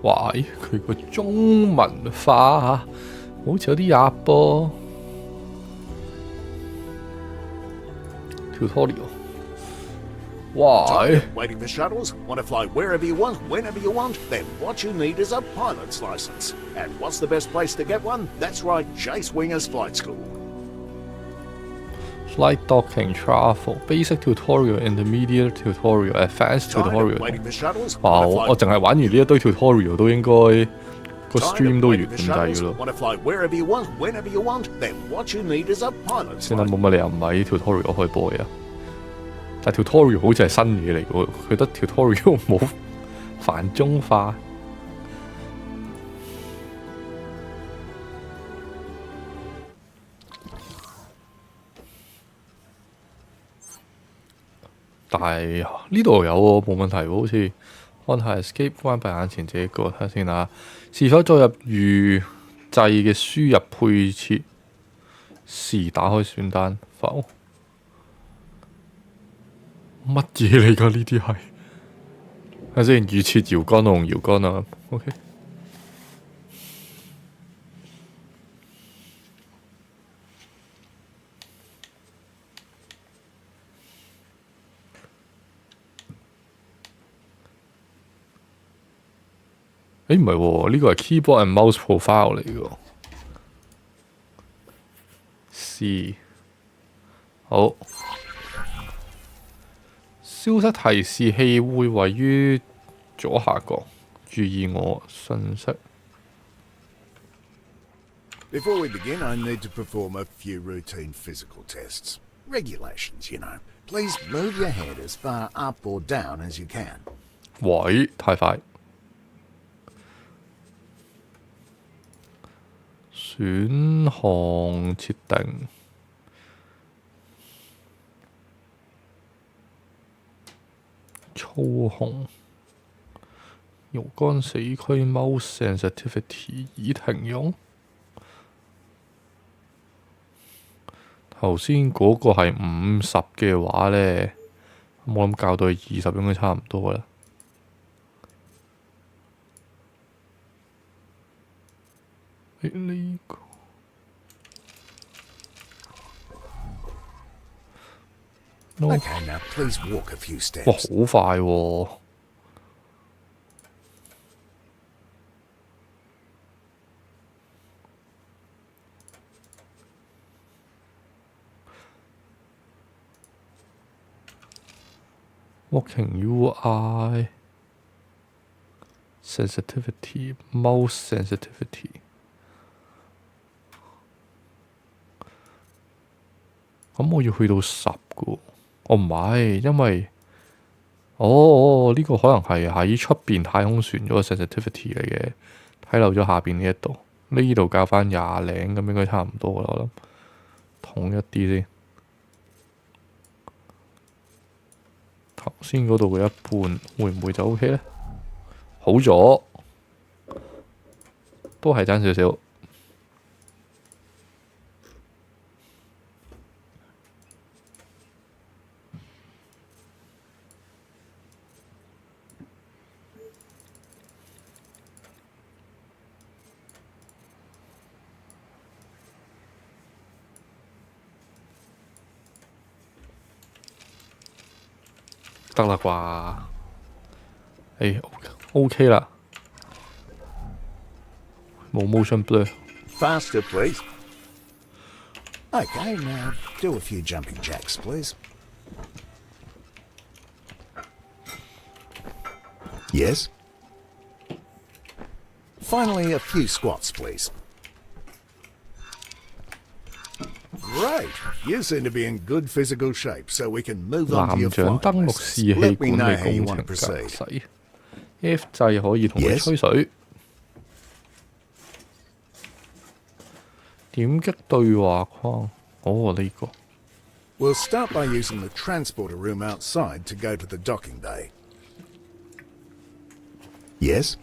哇！佢個中文化好似有啲入噃。tutorial。哇！Waiting for shuttles? Want to fly wherever you want, whenever you want? Then what you need is a pilot's license. And what's the best place to get one? That's right, Jace Winger's Flight School. Flight docking, travel, basic tutorial, intermediate tutorial, advanced tutorial。哇！我淨係玩完呢一堆 tutorial 都應該個 stream 都完咁滯㗎咯。先啦，冇乜理由唔係 tutorial 開播嘅。但 tutorial 好似係新嘢嚟嘅喎，佢得 tutorial 冇繁中化。但係呢度有喎，冇問題喎，好似按下 escape 關閉眼前這個睇下先啊，是否再入預製嘅輸入配設時打開選單否？乜嘢嚟㗎？呢啲係睇下先，預設搖桿同搖桿啊 ，OK。誒唔係喎，呢個係 keyboard and mouse profile 嚟嘅。C 好，消失提示器會位於左下角，注意我信息。Before we begin, I need to perform a few routine physical tests. Regulations, you know. Please move your head as far up or down as you can. 喂，太快。選項設定，操控，搖桿死區 mouse sensitivity 已停用。頭先嗰個係50嘅話呢，我諗校到20應該差唔多啦。呢個Okay, now please walk a few 哇， steps. 好快喎！Walking UI sensitivity mouse sensitivity。咁我要去到10個，我唔係，因為呢個可能係喺出邊太空船嗰個 sensitivity 嚟嘅，睇漏咗下邊呢一度，呢度校翻20零咁應該差唔多啦，我諗統一啲先。頭先嗰度嘅一半會唔會就 OK 呢？好咗，都係爭少少。得啦啩？誒 OK 啦，冇 motion blur。 Faster, please. Okay, now do a few jumping jacks, please. Yes. Finally, a few squats, please. Great. You seem to be in good physical shape, so we can move on to 艦 your 長 flight 登陸 lessons. 士氣 Let me 管 know 理 how you 工 want to 程駕 proceed. 駛 F 掣可以同佢 Yes 吹水。點擊對話框，呢個 We'll start by using the transporter room outside to go to the docking bay. Yes?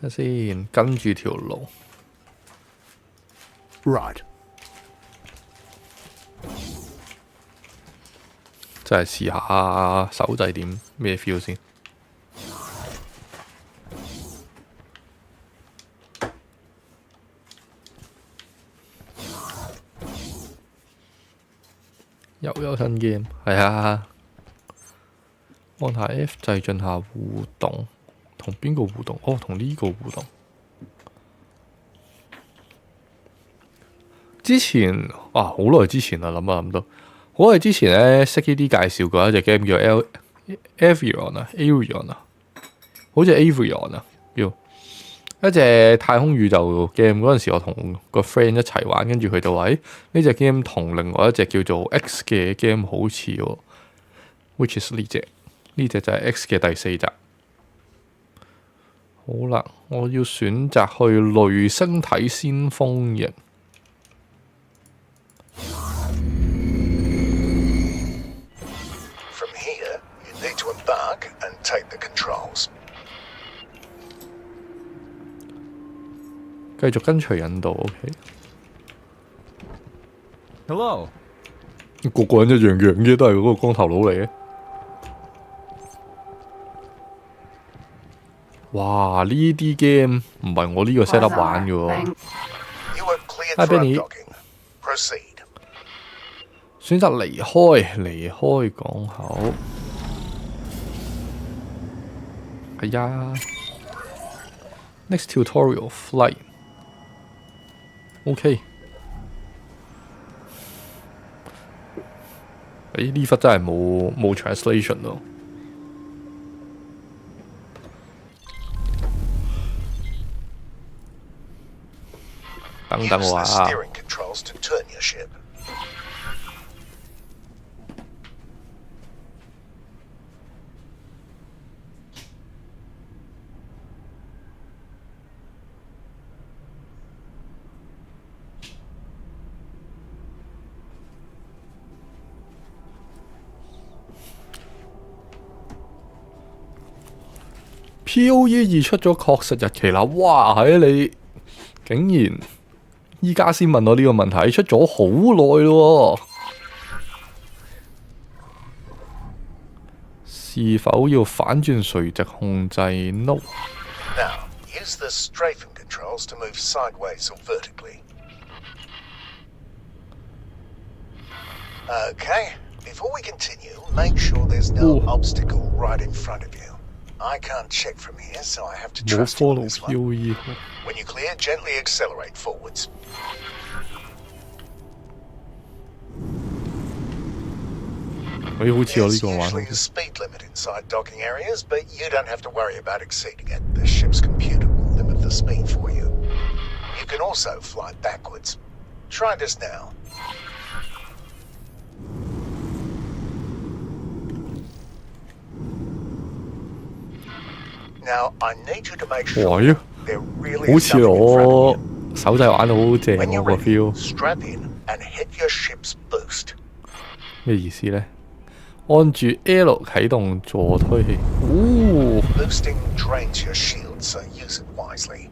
睇下先，跟住條路。Right. 就係試下手掣點咩 feel 先。又有新 game， 係啊！按下 F 掣進下互動，同邊個互動？哦，同呢個互動。之前好耐之前啦，諗到好耐之前咧，識呢啲介紹過一隻 game 叫 Avion 啊，好似 Avion 啊，叫一隻太空宇宙 game。嗰陣時我同個 friend 一齊玩，跟住佢就話：呢隻 game 同另外一隻叫做 X 嘅 game 好似喎，which is 呢隻就係 X 嘅第4集。好啦，我要選擇去雷星體先鋒營。From here, you need to embark and take the controls. 繼續跟隨引導 ，OK。Hello， 個個人一樣嘅，都係嗰個光頭佬嚟嘅。哇！呢啲 game 唔係我呢個 set up 玩嘅喎。You are cleared for undocking. Proceed. 選擇離開港口。係呀。Next tutorial flight。OK。呢忽真係冇 translation 咯。等等我啊！ steering controls to turn your ship. POE2出咗確實日期啦！哇，你竟然依家先問我呢個問題，出咗好耐咯。是否要反轉垂直控制 ？No。 Now, use the strafing controls to move sideways or vertically. Okay, before we continue, make sure there's no obstacle right in front of you. I can't check from here, so I have to 冇 trust you on follow this one. POE。 When you clear, gently accelerate forwards. 好似我 There's 呢個玩。 usually a speed limit inside docking areas, but you don't have to worry about exceeding it. The ship's computer will limit the speed for you. You can also fly backwards. Try this now. Now, I need you to make 哇！ sure there really 好 is 似 nothing in front of 我 you. 手掣玩到好正 When 喎 you're 個 ready, feel。 strap in and hit your ship's boost. 咩意思呢？按住 L 啟動助推器。哦， Boosting drains your shield, so use it wisely.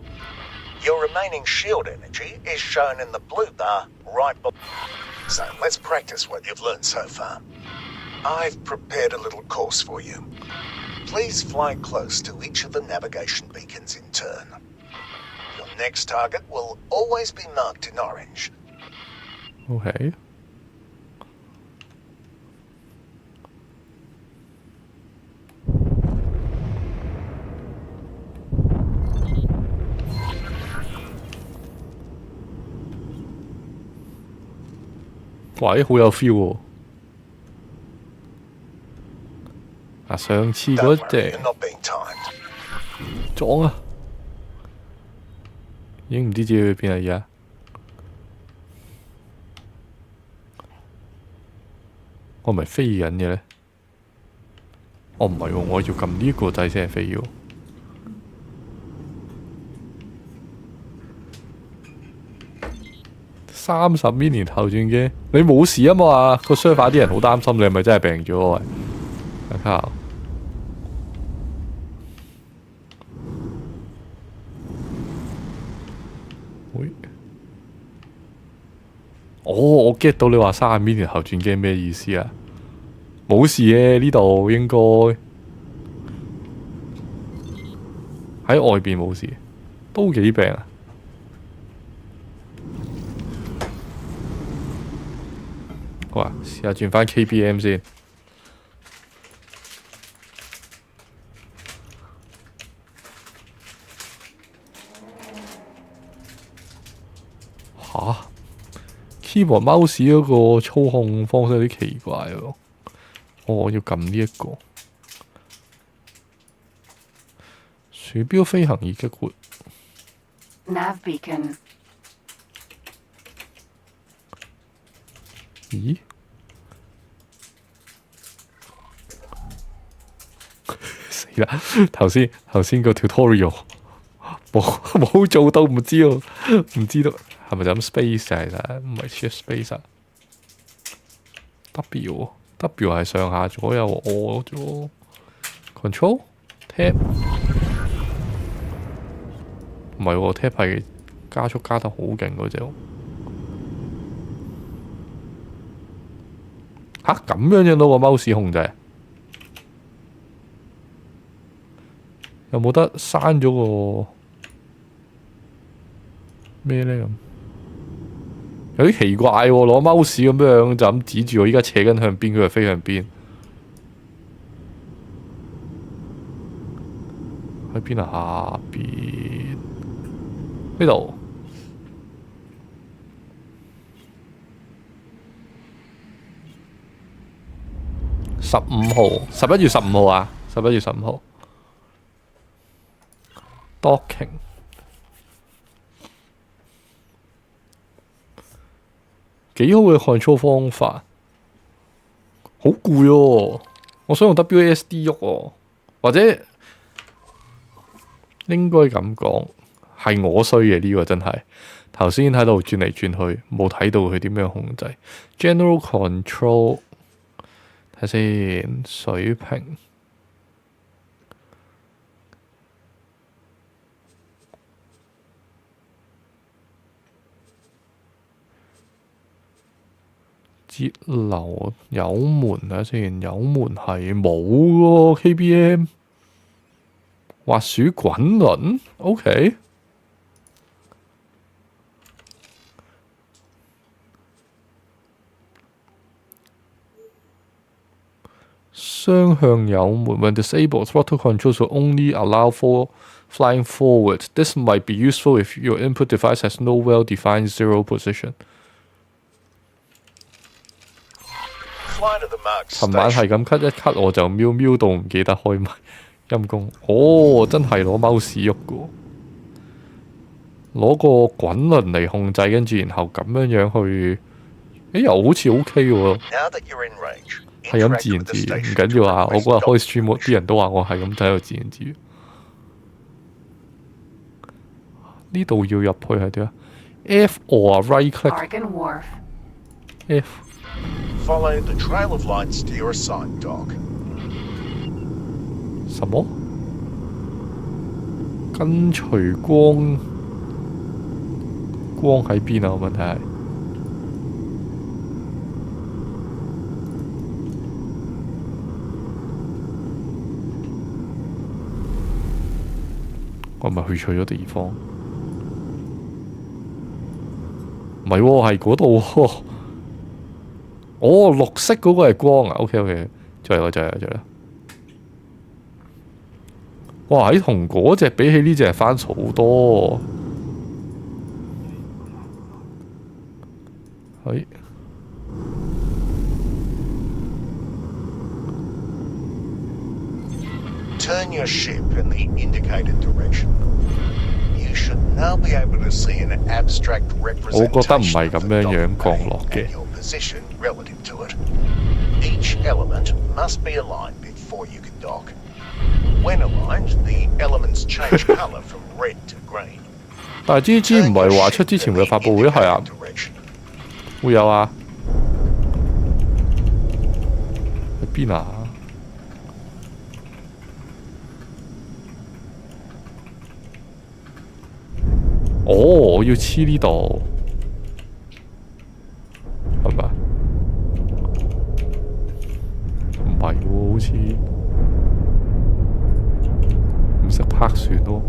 Your remaining shield energy is shown in the blue bar right below. So let's practice what you've learned so far. I've prepared a little course for you. Please fly close to each of the navigation beacons in turn. Your next target will always be marked in orange. OK。哇！好有 feel 喎。上次 Don't 嗰 worry, 隻 you're not being timed. 撞啊！已經唔知自己去邊啦而家。我係咪飛緊嘅咧？我唔係喎，我要撳呢個掣先係飛喎。30 million 後轉機，你冇事啊嘛？個 server 啲人好擔心你係咪真係病咗啊？喂，靠！喂，我 get 到你話30 million 後轉機咩意思啊？冇事嘅，呢度應該喺外邊冇事，都幾病啊！好啊，試下轉翻 KBM 先。吓 keyboard mouse 嗰個操控方式有啲奇怪喎。我要撳呢一個鼠標飛行已激活。Nav beacon。咦？死啦！頭先個 tutorial 冇做到，唔知道係咪就咁 space 啊？其實唔係 shift space 啊。W 係上下左右我咗 control tab 唔係喎 tab 係加速加得好勁嗰隻。吓咁樣樣到個 mouse 控制，有冇得刪咗個咩呢？咁有啲奇怪喎，攞 mouse 咁樣就咁指住我，依家扯緊向邊，佢就飛向邊。喺邊啊？下邊呢度。11月15號啊！11月15號 docking 幾好嘅 control 方法，好攰喎！我想用 WASD 喐喎，或者應該咁講係我衰嘅呢個真係。頭先喺度轉嚟轉去，冇睇到佢點樣控制 general control。睇先水平，節流油門睇先，油門係冇喎 KBM， 滑鼠滾輪 OK。雙向油門 when disabled, throttle controls will only allow for flying forward. This might be useful if your input device has no well-defined zero position. 尋晚係咁咳一咳，我就瞄到唔記得開麥，陰公。哦，真係攞 mouse 喐嘅，攞個滾輪嚟控制，跟住然後咁樣去，又好似 OK 喎。係咁自言自語，唔緊要啊！我嗰日開 stream， 啲人都話我係咁喺度自言自語。呢度要入去係點啊 ？F or right click。F。Follow the trail of lights to your assigned dock。什麼？跟隨光喺邊啊？問題係。我咪去錯咗地方，唔係喎，係嗰度喎。哦，綠色嗰個係光啊。OK， 就係啦。哇！喺同嗰隻比起呢隻係翻好多。係。Turn your ship in the indicated direction. You should now be able to see an abstract representation of the dock and your position relative to it. Each element must be aligned before you can dock. When aligned, the elements change color from red to green. 但係 GG 唔係話出之前會有發佈會係啊？會有啊？喺邊啊？哦，我要黐呢度，係咪？唔係喎，好似唔識拍船咯。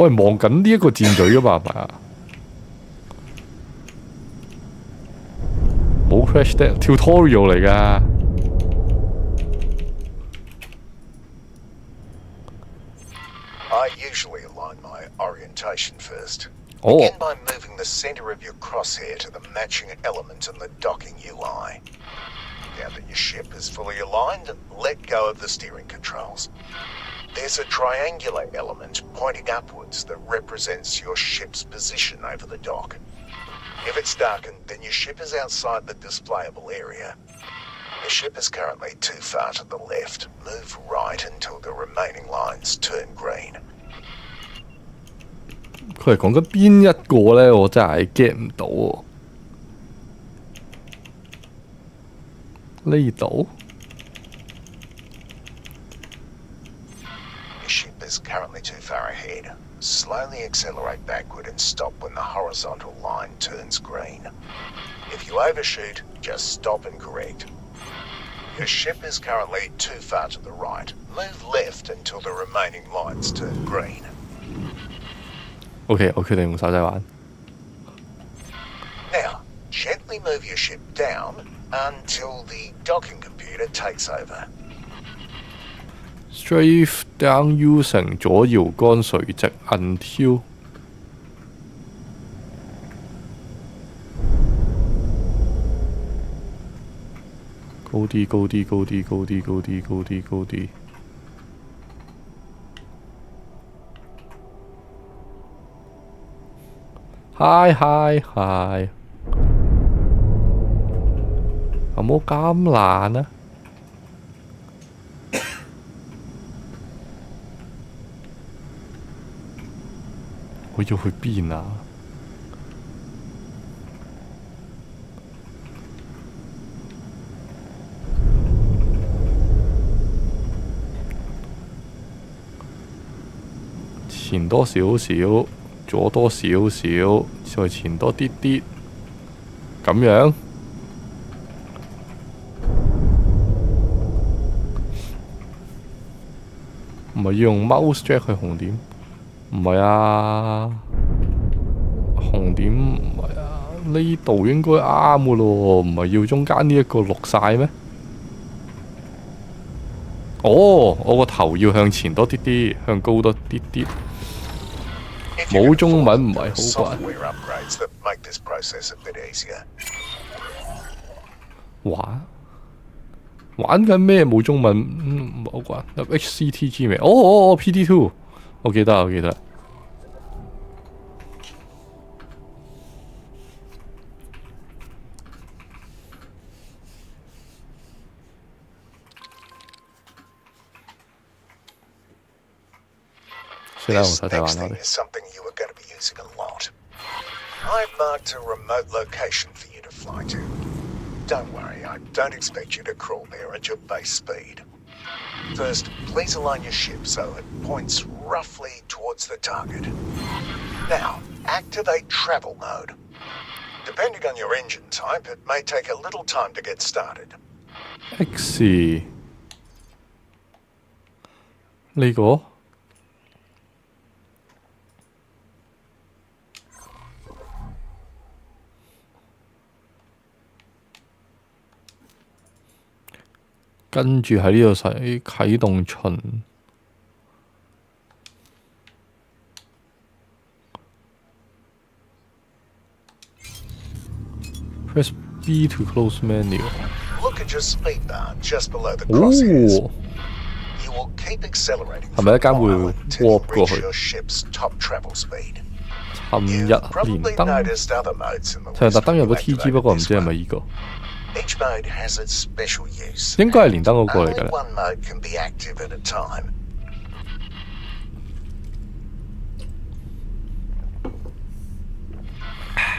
我係望緊呢一個箭嘴噶嘛，係咪啊？冇 crash test tutorial 嚟㗎。I usually align my orientation first. Oh. Begin by moving the center of your crosshair to the matching element in the docking UI. Now that your ship is fully aligned, let go of the steering controls. There's a triangular element pointing upwards that represents your ship's position over the dock. If it's darkened, then your ship is outside the displayable area. Your ship is currently too far to the left. Move right until the remaining lines turn green. 佢係講緊邊一個咧？我真係 get 唔到喎。呢度 Your ship is currently too far ahead. Slowly accelerate backward and stop when the horizontal line turns green. If you overshoot, just stop and correct. Your ship is currently too far to the right. Move left until the remaining lines turn green. OK， 我決定用手仔玩。Now, gently move your ship down until the docking computer takes over. Strafe down using 左搖桿垂直 until 高啲高啲高啲高啲高啲高啲高啲。嗨嗨嗨！有冇咁難啊？我要去邊啊？前多少少，左多少少，再前多啲啲，咁樣。唔係要用 mouse drag 去紅點，唔係啊，紅點唔係啊，呢度應該啱嘅咯，唔係要中間呢一個綠晒咩？哦，我個頭要向前多啲啲，向高多啲啲。冇中文唔係好慣。玩緊咩？冇中文唔好慣。入 HCTG 未？哦 PT2， 我記得我記得。This next thing is something you are going to be using a lot. I've marked a remote location for you to fly to. Don't worry, I don't expect you to crawl there at your base speed. First, please align your ship so it points roughly towards the target. Now, activate travel mode. Depending on your engine type, it may take a little time to get started. X 呢個跟住喺呢度使啟動巡。Press B to close menu. Look at your speed bar just below the crosshairs. 哦， You will keep accelerating 係咪一間會 until you warp 過 reach 去？ your ship's top travel speed. 尋日 You've 連 probably 登， noticed other modes in the 尋日特登有個 list TG，不過唔知係 activated 咪 this 依個？ way. Each mode has its special use. 應該係連登嗰個嚟 Only 㗎啦。 one mode can be active at a time.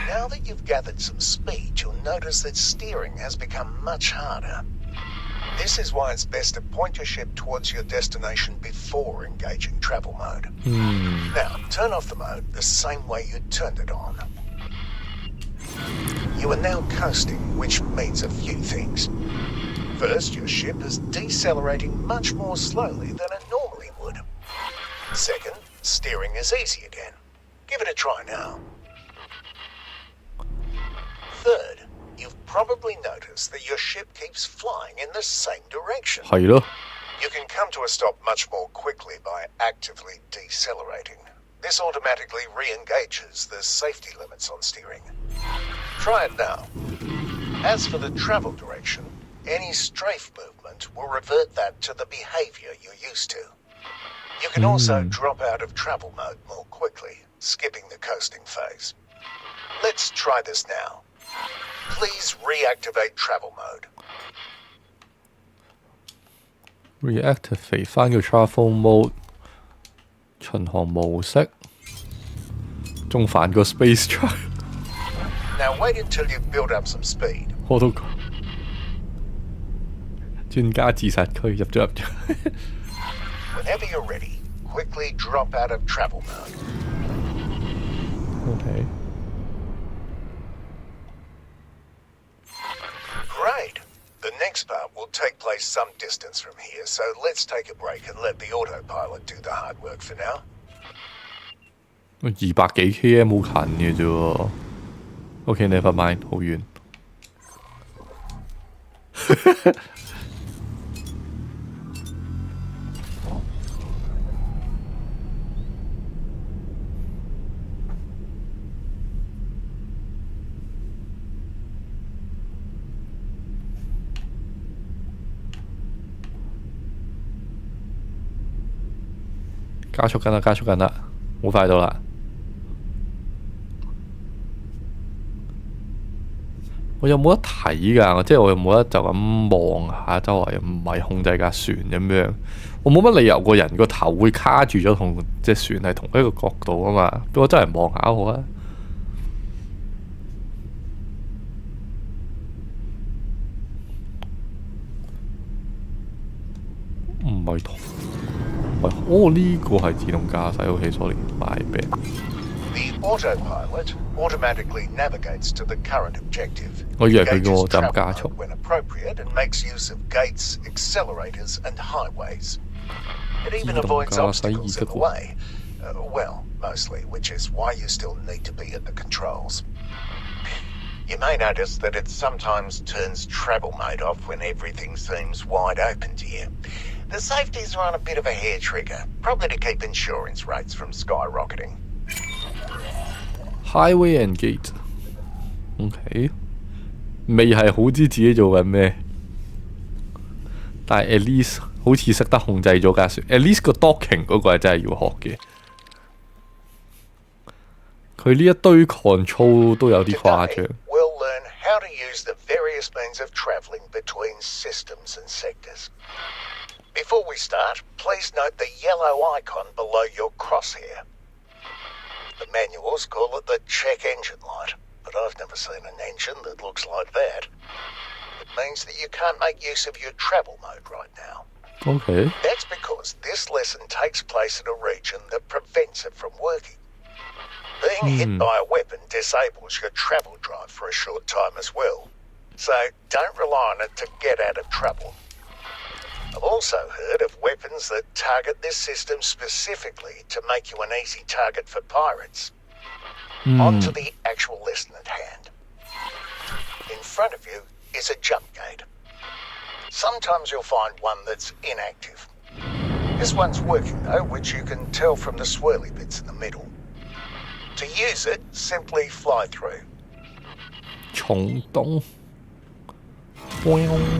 Now that you've gathered some speed, you'll notice that steering has become much harder. This is why it's best to point your ship towards your destination before engaging travel mode. Now, turn off the mode the same way you turned it on. You are now coasting, which means a few things. First, your ship is decelerating much more slowly than it normally would. Second, Steering is easy again. Give it a try now. Third, you've probably noticed that your ship keeps flying in the same direction. 係咯， You can come to a stop much more quickly by actively decelerating. This automatically re-engages the safety limits on steering. Try it now. As for the travel direction, any strafe movement will revert that to the behavior you're used to. You can also drop out of travel mode more quickly, skipping the coasting phase. Let's try this now. Please reactivate travel mode. reactivate 翻個 travel mode 巡航模式，仲煩過 space travel。 Now wait until you've built up some speed. 我都講專家自殺區入咗。 Whenever you're ready, quickly drop out of travel mode. OK， Great. The next part will take place some distance from here, so let's take a break and let the autopilot do the hard work for now. 200幾 km 好近嘅啫喎。OK，never mind， 好遠。加速緊啦，加速緊啦，好快到啦！我有冇得睇㗎？即係我有冇得就咁望下周圍，唔係控制架船咁樣。我冇乜理由個人個頭會卡住咗同隻船係同一個角度啊嘛。俾我真係望下好啊！唔係同。哦，呢個係自動駕駛，OK，sorry，my bad。 The autopilot automatically navigates to the current objective. 我以為佢個 Engages 站 travel 加 mode 速。 when appropriate and makes use of gates, accelerators, and highways. It even 自動 avoids 駕駛 obstacles in the 2.0 way. Well, mostly, which is why you still need to be at the controls. You may notice that it sometimes turns travel mode off when everything seems wide open to you. The safeties are on a bit of a hair trigger, probably to keep insurance rates from skyrocketing. Highway and gate，OK， 未係好知自己做緊咩，但係 at least 好似識得控制咗架船。at least 個 docking 嗰個係真係要學嘅。佢呢一堆 control 都有啲誇張。 We'll learn how to use the various means of travelling between systems and sectors. Before we start, please note the yellow icon below your crosshair. The manuals call it the check engine light, but I've never seen an engine that looks like that. It means that you can't make use of your travel mode right now. OK， That's because this lesson takes place in a region that prevents it from working. Being hit by a weapon disables your travel drive for a short time as well, so don't rely on it to get out of trouble. I've also heard of weapons that target this system specifically to make you an easy target for pirates. On to the actual lesson at hand. In front of you is a jump gate. Sometimes you'll find one that's inactive. This one's working though, which you can tell from the swirly bits in the middle. To use it, simply fly through. 重動。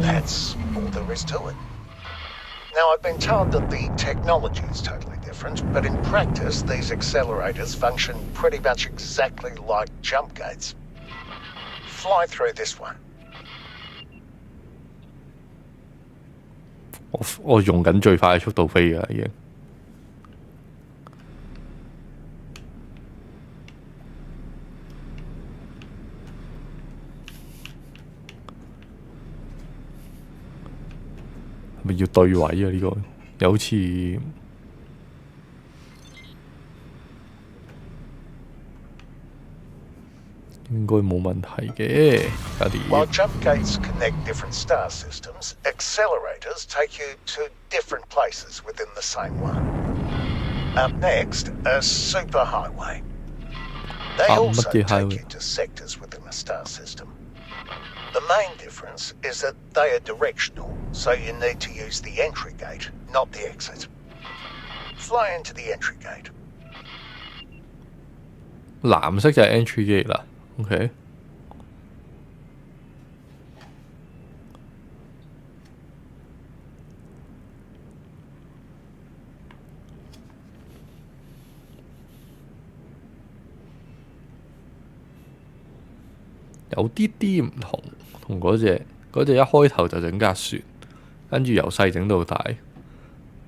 That's all there is to it. Now, I've been told that the technology is totally different, but in practice, these accelerators function pretty much exactly like jump gates. Fly through this one. 我用緊最快嘅速度飛㗎已經。係咪要對位啊？呢個又好似應該冇問題嘅。While jump gates connect different star systems, accelerators take you to different places within the same one. Up next, a superhighway. They also take you to sectors within a star system. The main difference is that they are directional, so you need to use the entry gate, not the exit. Fly into the entry gate. 藍色就係 entry gate 啦。OK。有啲啲唔同，同嗰隻一開頭就整架船，跟住由細整到大。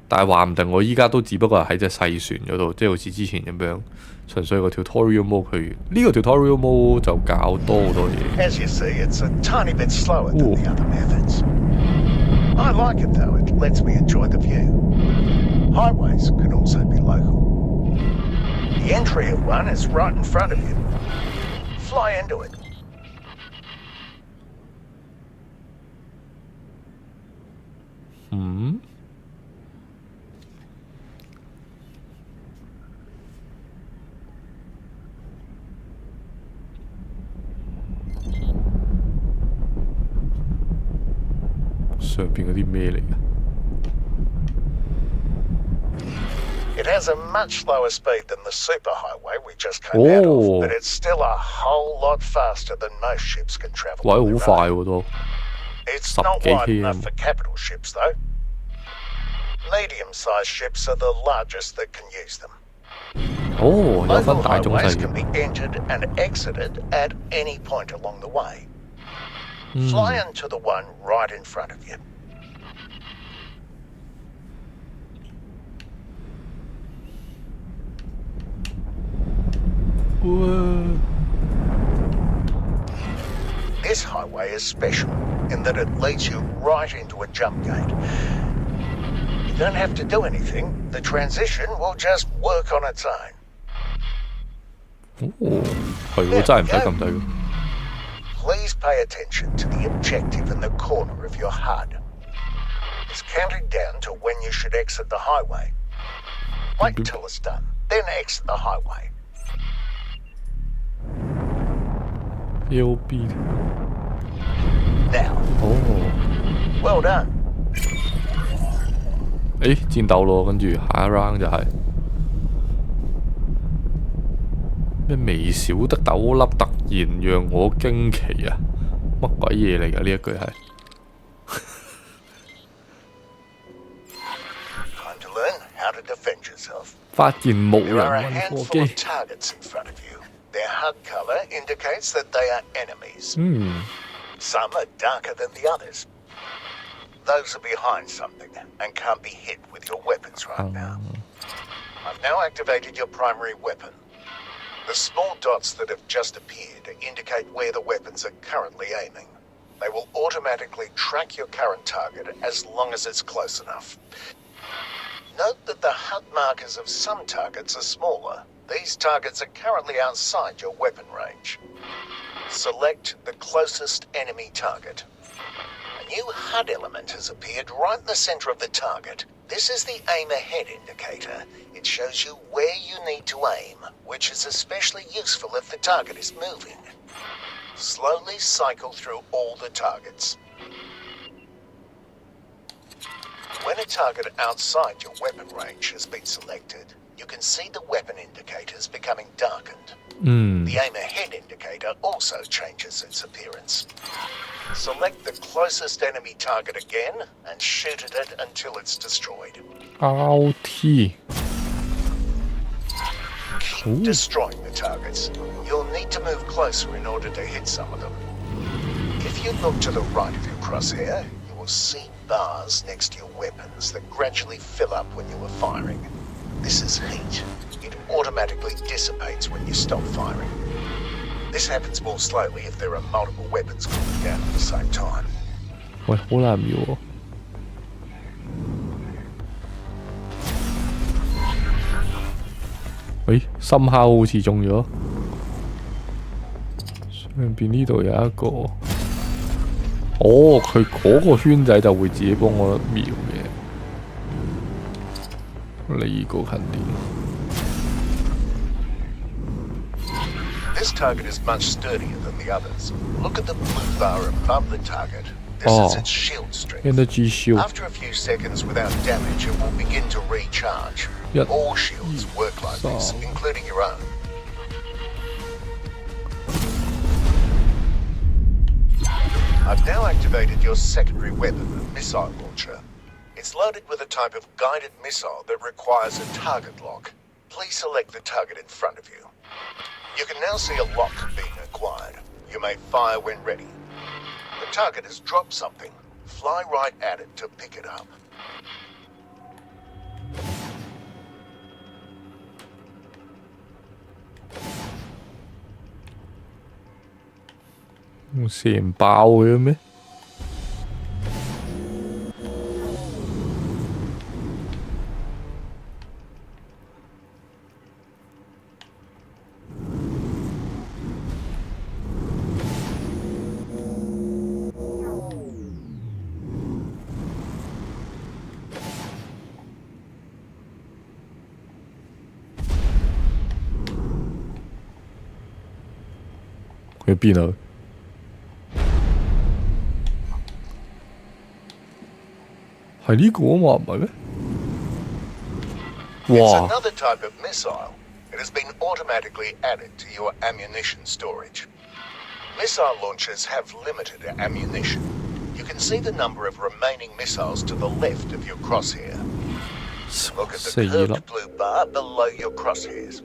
但係話唔定我依家都只不過係喺隻細船嗰度，即係好似之前咁樣，純粹個 tutorial mode 佢呢個 tutorial mode 就搞多好多嘢。As you see, it's a tiny bit slower than the other methods. I like it though, it lets me enjoy the view. Highways can also be local. The entry of one is right in front of you. Fly into it. 上邊嗰啲咩嚟㗎？ It has a much lower speed than the superhighway we just came out of, but it's still a whole lot faster than most ships can travel. 喂，好快喎都。It's not wide enough for capital ships though. Medium-sized ships are the largest that can use them. 哦，有分大中細 Highways can be entered and exited at any point along the way. Fly into the one right in front of you. This highway is special in that it leads you right into a jump gate. You don't have to do anything. The transition will just work on its own. 哦，係喎，真係唔使撳掣。 Please pay attention to the objective in the corner of your HUD. It's counting down to when you should exit the highway. Wait until it's done, then exit the highway. LB Now. 哦， Well done. 誒戰鬥咯，跟住下一 round 就係、咩微小的豆粒突然讓我驚奇啊！乜鬼嘢嚟㗎？呢一句係 Time to learn how to defend yourself. 發現無人 There are a 運貨 handful 機 of。targets in front of you. Their HUD color indicates that they are enemies. Some are darker than the others. Those are behind something and can't be hit with your weapons right now. I've now activated your primary weapon. The small dots that have just appeared indicate where the weapons are currently aiming. They will automatically track your current target as long as it's close enough. Note that the HUD markers of some targets are smaller. These targets are currently outside your weapon range. Select the closest enemy target. A new HUD element has appeared right in the center of the target. This is the aim ahead indicator. It shows you where you need to aim, which is especially useful if the target is moving. Slowly cycle through all the targets. When a target outside your weapon range has been selected, you can see the weapon indicators becoming darkened. The aim ahead indicator also changes its appearance. Select the closest enemy target again and shoot at it until it's destroyed. RT Keep destroying the targets. You'll need to move closer in order to hit some of them. If you look to the right of your crosshair, you will see bars next to your weapons that gradually fill up when you are firing. This is heat. It automatically dissipates when you stop firing. This happens more slowly if there are multiple weapons cooling down at the same time. 喂，好難瞄喎。喂，深烤好似中咗。上邊呢度有一個。哦，佢嗰個圈仔就會自己幫我瞄嘅。呢個近啲。This target is much sturdier than the others. Look at the blue bar above the target. This is its shield strength. Energy shield. After a few seconds without damage, it will begin to recharge. All shields work like this, including your own. I've now activated your secondary weapon, a missile launcher. It's loaded with a type of guided missile that requires a target lock. Please select the target in front of you. You can now see a lock being acquired. You may fire when ready. The target has dropped something. Fly right at it to pick it up. 射唔爆佢咩？去邊啊？係呢個啊嘛，唔係咩？ It's 哇！ another type of missile. It has been automatically added to your ammunition storage. Missile launchers have limited ammunition. You can see the number of remaining missiles to the left of your crosshair. Look at the 4粒 curved blue bar below your crosshairs.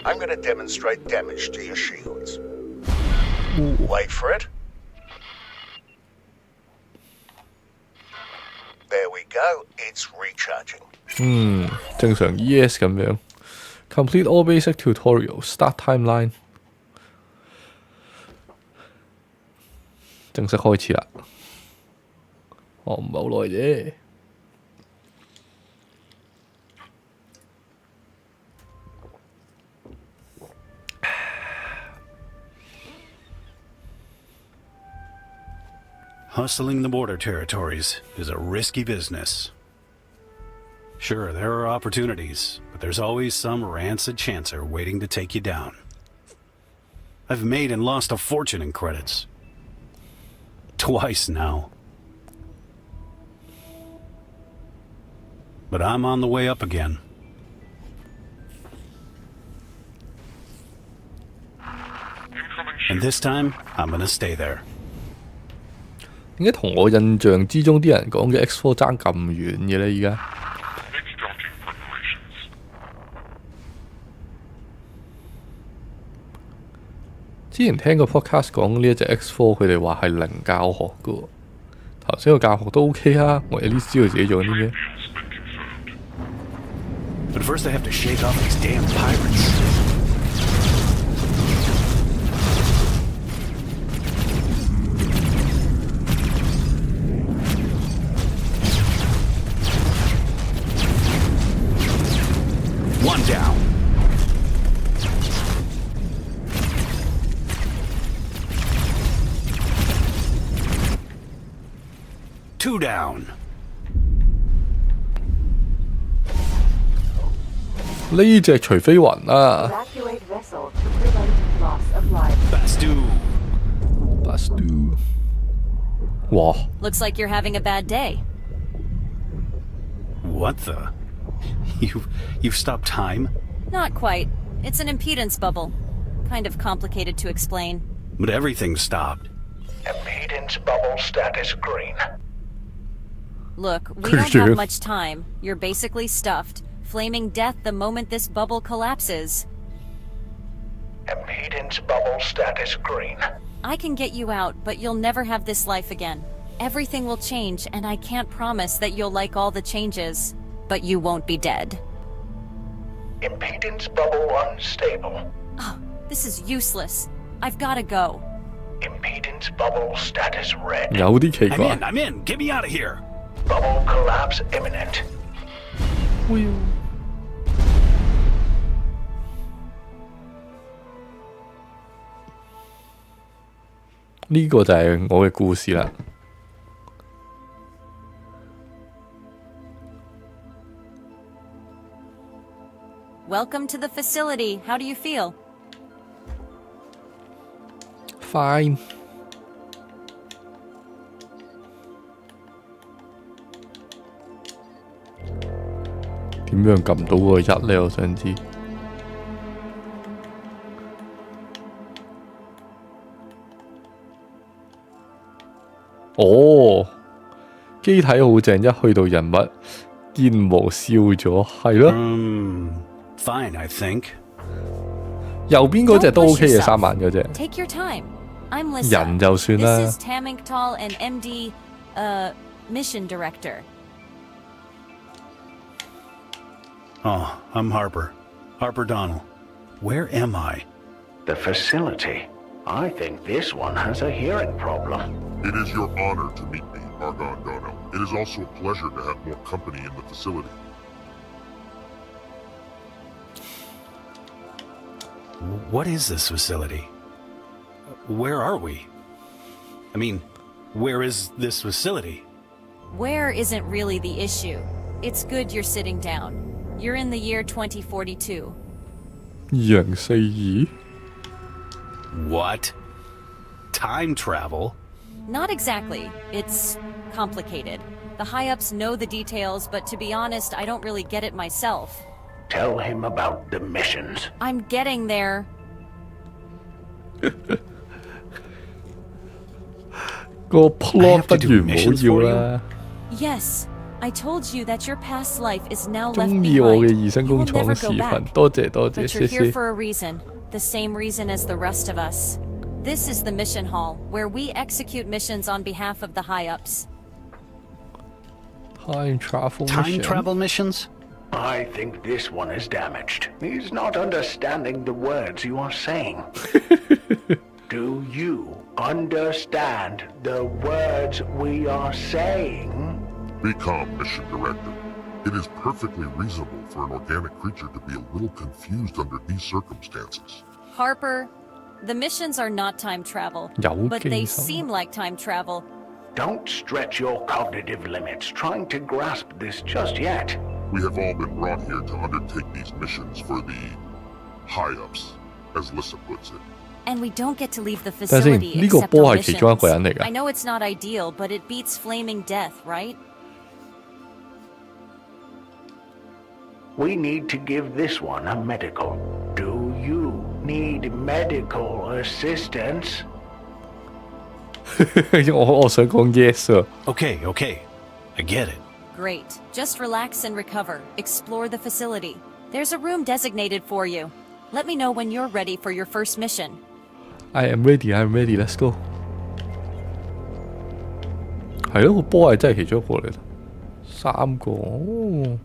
I'm going to demonstrate damage to your shields. Wait for it. There we go. It's recharging. 正常 ES 咁樣。Complete all basic tutorial. Start timeline。正式開始啦。哦，唔係好耐啫。Hustling the border territories is a risky business. Sure, there are opportunities, but there's always some rancid chancer waiting to take you down. I've made and lost a fortune in credits. Twice now. But I'm on the way up again. And this time, I'm gonna stay there. 點解同我印象之中啲人講嘅 X4 爭咁遠嘅咧？而家之前聽個 podcast 講呢一隻 X4，佢哋話係零教學嘅喎。頭先個教學都 OK 啊，我 at least 知道自己做緊啲咩。But first I have to shake off these damn pirates. One down. Two down. 呢隻除非暈啊 Evacuate vessel to prevent loss of life.！Bastu，哇！ Looks like you're having a bad day. What the? You've stopped time? Not quite. It's an impedance bubble. Kind of complicated to explain. But everything stopped. Impedance bubble status green. Look, we don't have much time. You're basically stuffed. Flaming death the moment this bubble collapses. Impedance bubble status green. I can get you out, but you'll never have this life again. Everything will change, and I can't promise that you'll like all the changes. But you won't be dead. Impedance bubble unstable. Oh, this is useless. I've gotta go. Impedance bubble status red. 有啲奇怪。 I'm in! Get me out of here! Bubble collapse imminent. 呢個就係我嘅故事啦。Welcome to the facility. How do you feel? Fine。點樣撳到個1呢？我想知。哦，機體好正，一去到人物肩毛燒咗，係咯。Fine, I think. 右邊嗰隻都 OK 嘅，3萬嗰隻。Take your time. I'm Lisa. 人就算啦。This is Tamingtall and MD, Mission Director. Oh, I'm Harper. Harper Donnell. Where am I? The facility. I think this one has a hearing problem. It is your honor to meet me, Argon Dono. It is also a pleasure to have more company in the facility. What is this facility? Where are we? I mean, where is this facility? Where isn't really the issue. It's good you're sitting down. You're in the year 2042. 2042 What? Time travel? Not exactly. It's complicated. The high-ups know the details, but to be honest, I don't really get it myself. Tell him about the missions. I'm getting there. 個 plot 不如唔好要啦。Yes, I told you that your past life is now left 鍾意我嘅 behind. 異生 You 工 will 廠 never 視 go 頻， back. 多謝多謝， But 謝 you're here 謝。 for a reason, the same reason as the rest of us. This is the mission hall, where we execute missions on behalf of the high-ups. Time travel Time mission travel missions? I think this one is damaged. He's not understanding the words you are saying. Do you understand the words we are saying? Be calm, Mission Director. It is perfectly reasonable for an organic creature to be a little confused under these circumstances. Harper, the missions are not time travel, 有 but they 機心 seem like time travel. Don't stretch your cognitive limits trying to grasp this just yet. We have all been brought here to undertake these missions for the high-ups, as Lissa puts it. And we don't get to leave the 等陣先， facility 呢個 except 波 on 係其中一個 missions. 人嚟 I 㗎。 know it's not ideal, but it beats flaming death, right? We need to give this one a medical. Do you need medical assistance? 我想講 yes 啊。 Okay, okay. I get it. Great. Just relax and recover. Explore the facility. There's a room designated for you. Let me know when you're ready for your first mission. I am ready, I am ready. Let's go。係咯，個波係真係其中一個嚟。3個哦。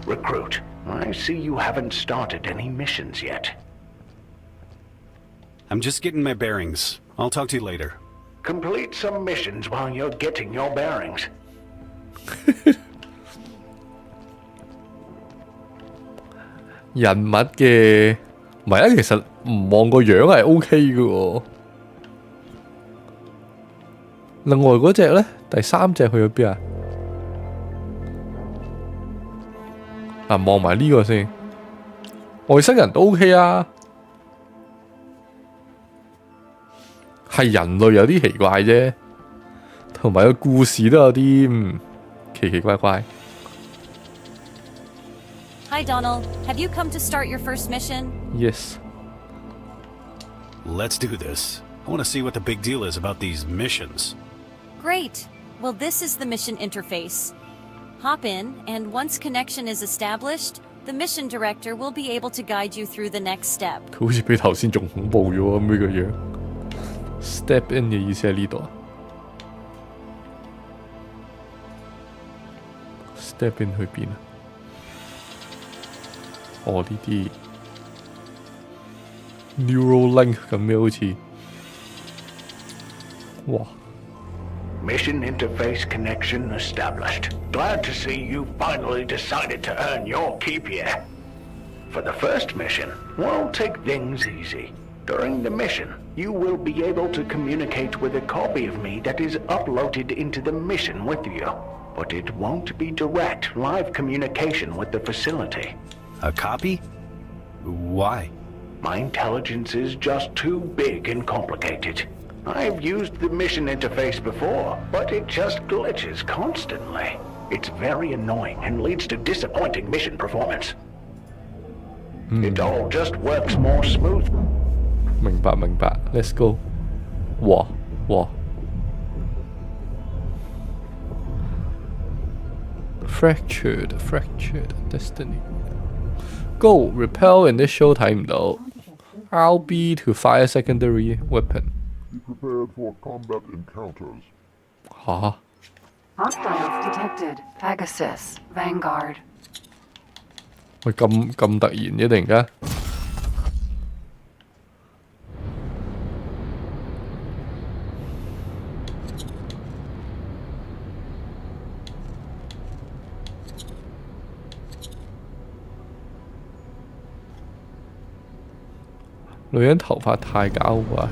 Recruit, I see you haven't started any missions yet. I'm just getting my bearings. I'll talk to you later. Complete some missions while you're getting your bearings. 人物嘅唔係啊，其實唔望個樣係 OK 嘅喎。另外嗰隻咧，第3隻去咗邊啊？啊，望埋呢個先，外星人都 OK 啊，係人類有啲奇怪啫，同埋個故事都有啲奇奇怪怪。Hi, Donald. Have you come to start your first mission? Yes。 Let's do this. I want to see what the big deal is about these missions. Great. Well, this is the mission interface. Hop in, and once connection is established, the mission director will be able to guide you through the next step. 佢好似比頭先仲恐怖咗咁呢個樣。Step in 嘅意思喺呢度啊。Step in 去邊啊？哦，呢啲 Neuralink 咁樣好似，哇！ Mission interface connection established. Glad to see you finally decided to earn your keep here. For the first mission, we'll take things easy. During the mission, you will be able to communicate with a copy of me that is uploaded into the mission with you. but it won't be direct live communication with the facility. A copy? Why? My intelligence is just too big and complicated. I've used the mission interface before, but it just glitches constantly. It's very annoying and leads to disappointing mission performance. It all just works more smooth. 明白明白 ，Let's go。哇哇 ，fractured destiny。Go repel initial 睇唔到 ，RB to fire secondary weapon。 Be prepared for combat encounters. 吓 Hostiles detected. Pegasus. Vanguard. 喂咁突然嘅突然間。女人頭髮太搞怪。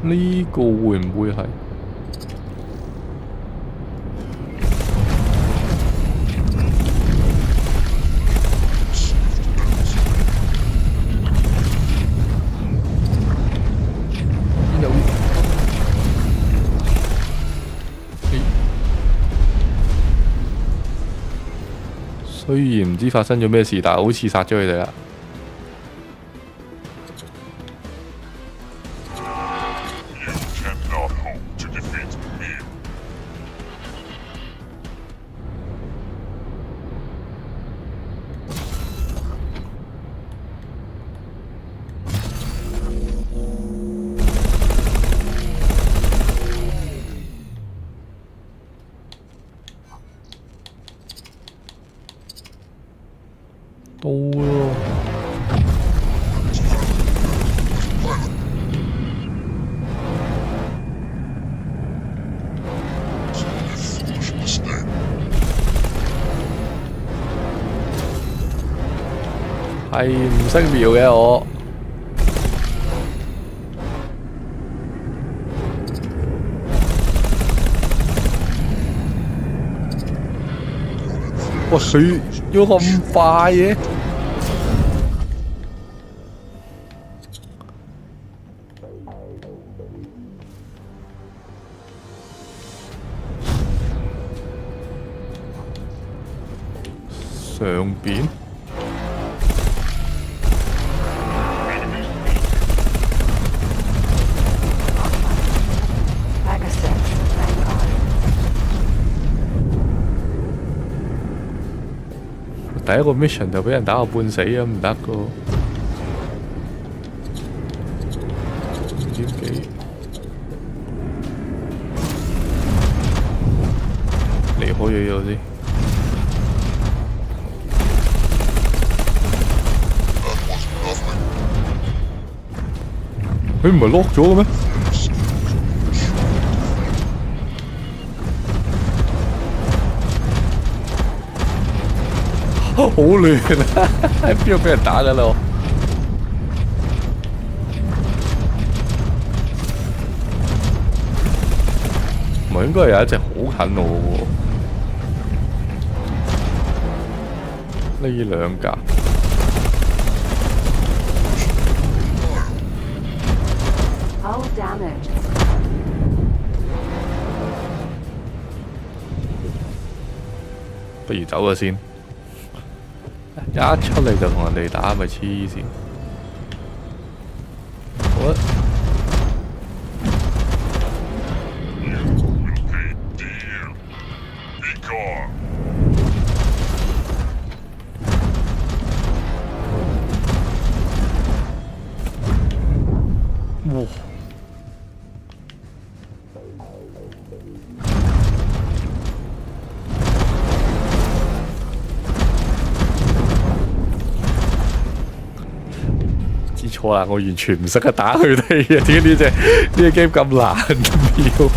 呢個會唔會係？雖然唔知發生咗咩事，但係好似殺咗佢哋啦。到咯！係唔識瞄嘅我。哇！佢要咁快嘅？上邊？第一個 mission 就俾人打到半死咁唔得噶，點幾離開咗先。佢唔係 lock 咗嘅咩？好亂啊！喺邊度俾人打緊咯？唔係應該係有一隻好近我喎？呢兩架。Hull damage. 不如走咗先。一出嚟就同人哋打，咪黐線！好啦，哇！錯啦！我完全唔識得打佢哋嘅，點解呢隻 game 咁難妙？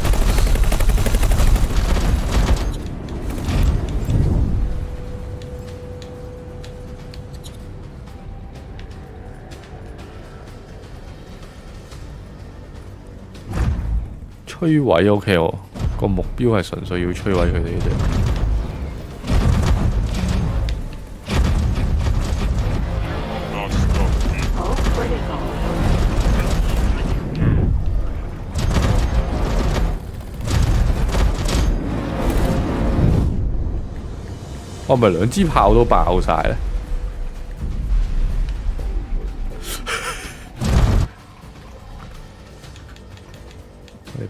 摧毀 OK 喎，個目標係純粹要摧毀佢哋嘅啫。我咪兩支炮都爆晒咧，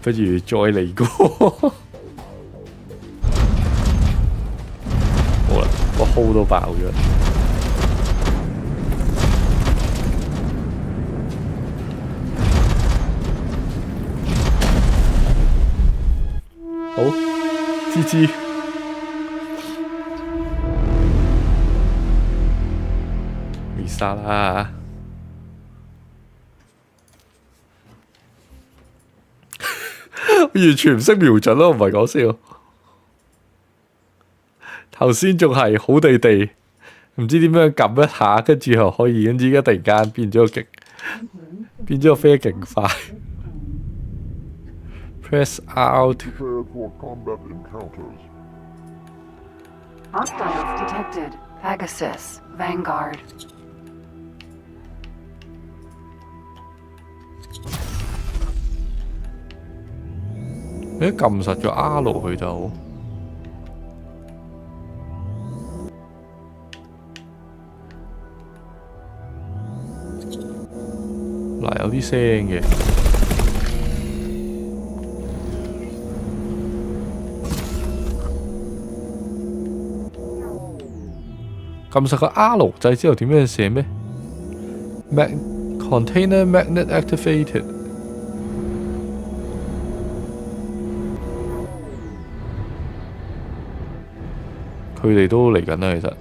不如再嚟過。好啦，個 hole 都爆咗。好，GG。殺啦！完全唔識瞄準咯，唔係講笑。頭先仲係好地地，唔知點樣撳一下，跟住又可以，跟住而家突然間變咗個飛得勁快。Press out. Prepare for combat encounters. Hostiles detected. Pegasus, Vanguard. 你一撳實咗 R 佢就嗱有啲聲嘅，撳實個 R 掣之後點樣寫咩 ？Container magnet activated。佢哋都嚟緊啦，其實。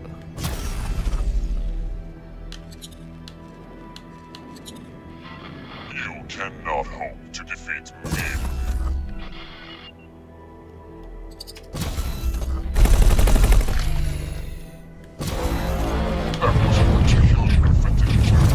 You cannot hope to defeat me. That was a particularly pathetic turn.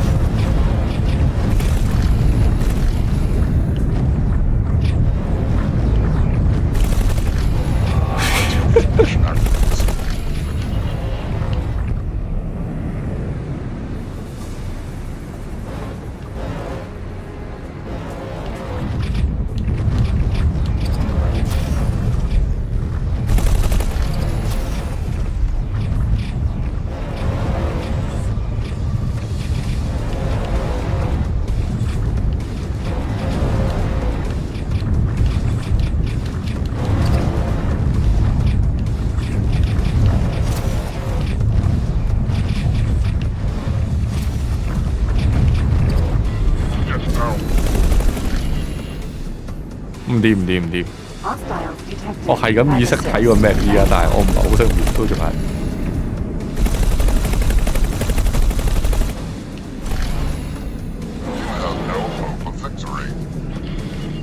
唔掂，我係咁意識睇個 map 而家，但係我唔係好識瞄，都仲係。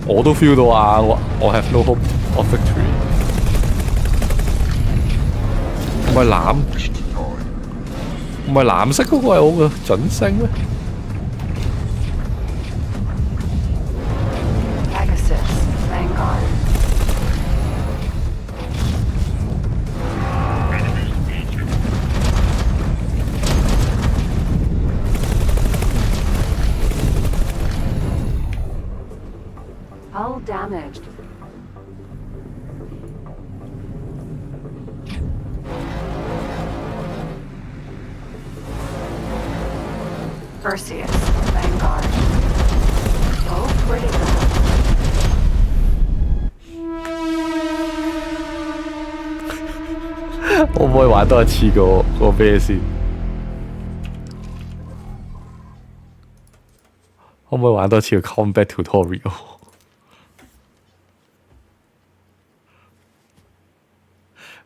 我都 feel 到啊！我 have no hope of victory。唔係藍色嗰個係我嘅準星咩？ Hull damaged. Perseus, Vanguard. Go critical. 可唔可以玩多一次個咩先？可唔可以玩多次個 combat tutorial？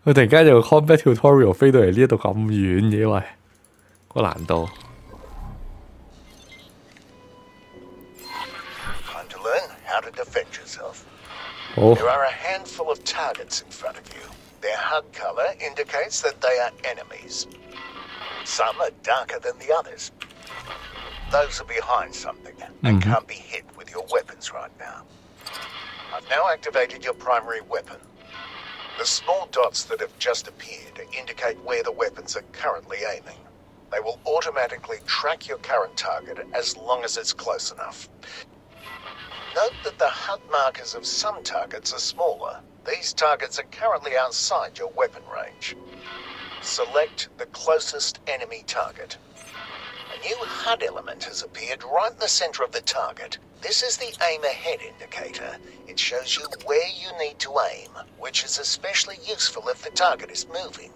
佢突然間有個 combat tutorial 飛到嚟呢一度咁遠嘅，喂，個難度。Time to learn how to defend yourself. 好。 There are a handful of targets in front of you. Their HUD color indicates that they are enemies. Some are darker than the others. Those are behind something and can't be hit with your weapons right now. I've now activated your primary weapon. The small dots that have just appeared indicate where the weapons are currently aiming. They will automatically track your current target as long as it's close enough. Note that the HUD markers of some targets are smaller. These targets are currently outside your weapon range. Select the closest enemy target. A new HUD element has appeared right in the center of the target. This is the aim ahead indicator. It shows you where you need to aim, which is especially useful if the target is moving.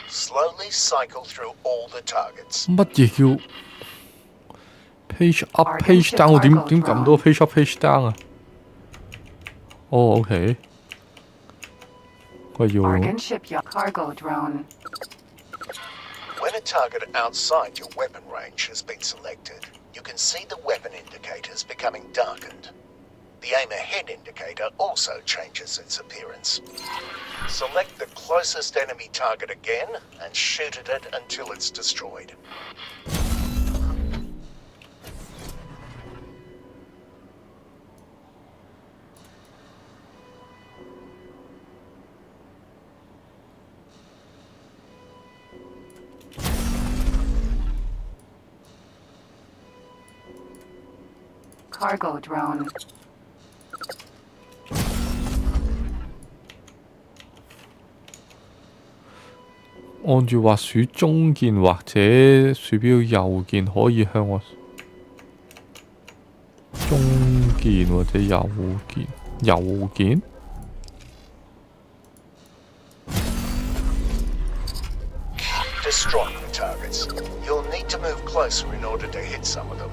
Slowly cycle through all the targets. 乜嘢叫 page up page down？ 我點撳到 page up page down 啊？哦 ，OK， 我要 Bargain ship your cargo drone. When a target outside your weapon range has been selected, you can see the weapon indicators becoming darkened. The aim ahead indicator also changes its appearance. Select the closest enemy target again and shoot at it until it's destroyed. Cargo drone. 按住滑鼠中鍵或者鼠標右鍵可以向我中鍵或者右鍵 Destroying the targets. You'll need to move closer in order to hit some of them.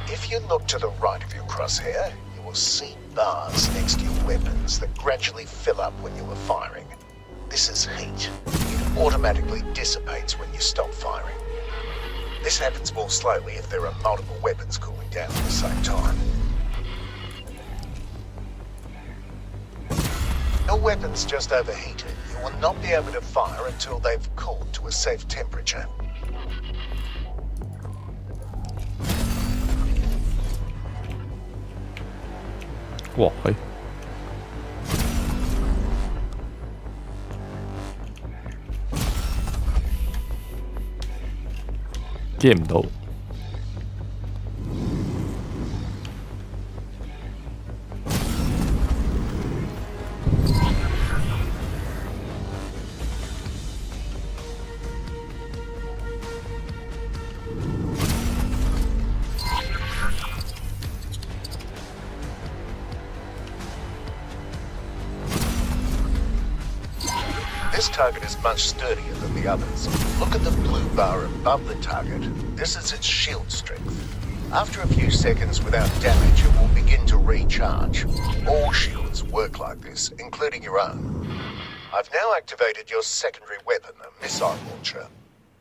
If you look to the right of your crosshair, you will see bars next to your weapons that gradually fill up when you are firing. This is heat. It automatically dissipates when you stop firing. This happens more slowly if there are multiple weapons cooling down at the same time. Your weapon's just overheated. You will not be able to fire until they've cooled to a safe temperature. Wow, hey. 接唔到。This target is much sturdier than the others. Look at the blue bar above the target. This is its shield strength. After a few seconds without damage, it will begin to recharge. All shields work like this, including your own. I've now activated your secondary weapon, a missile launcher.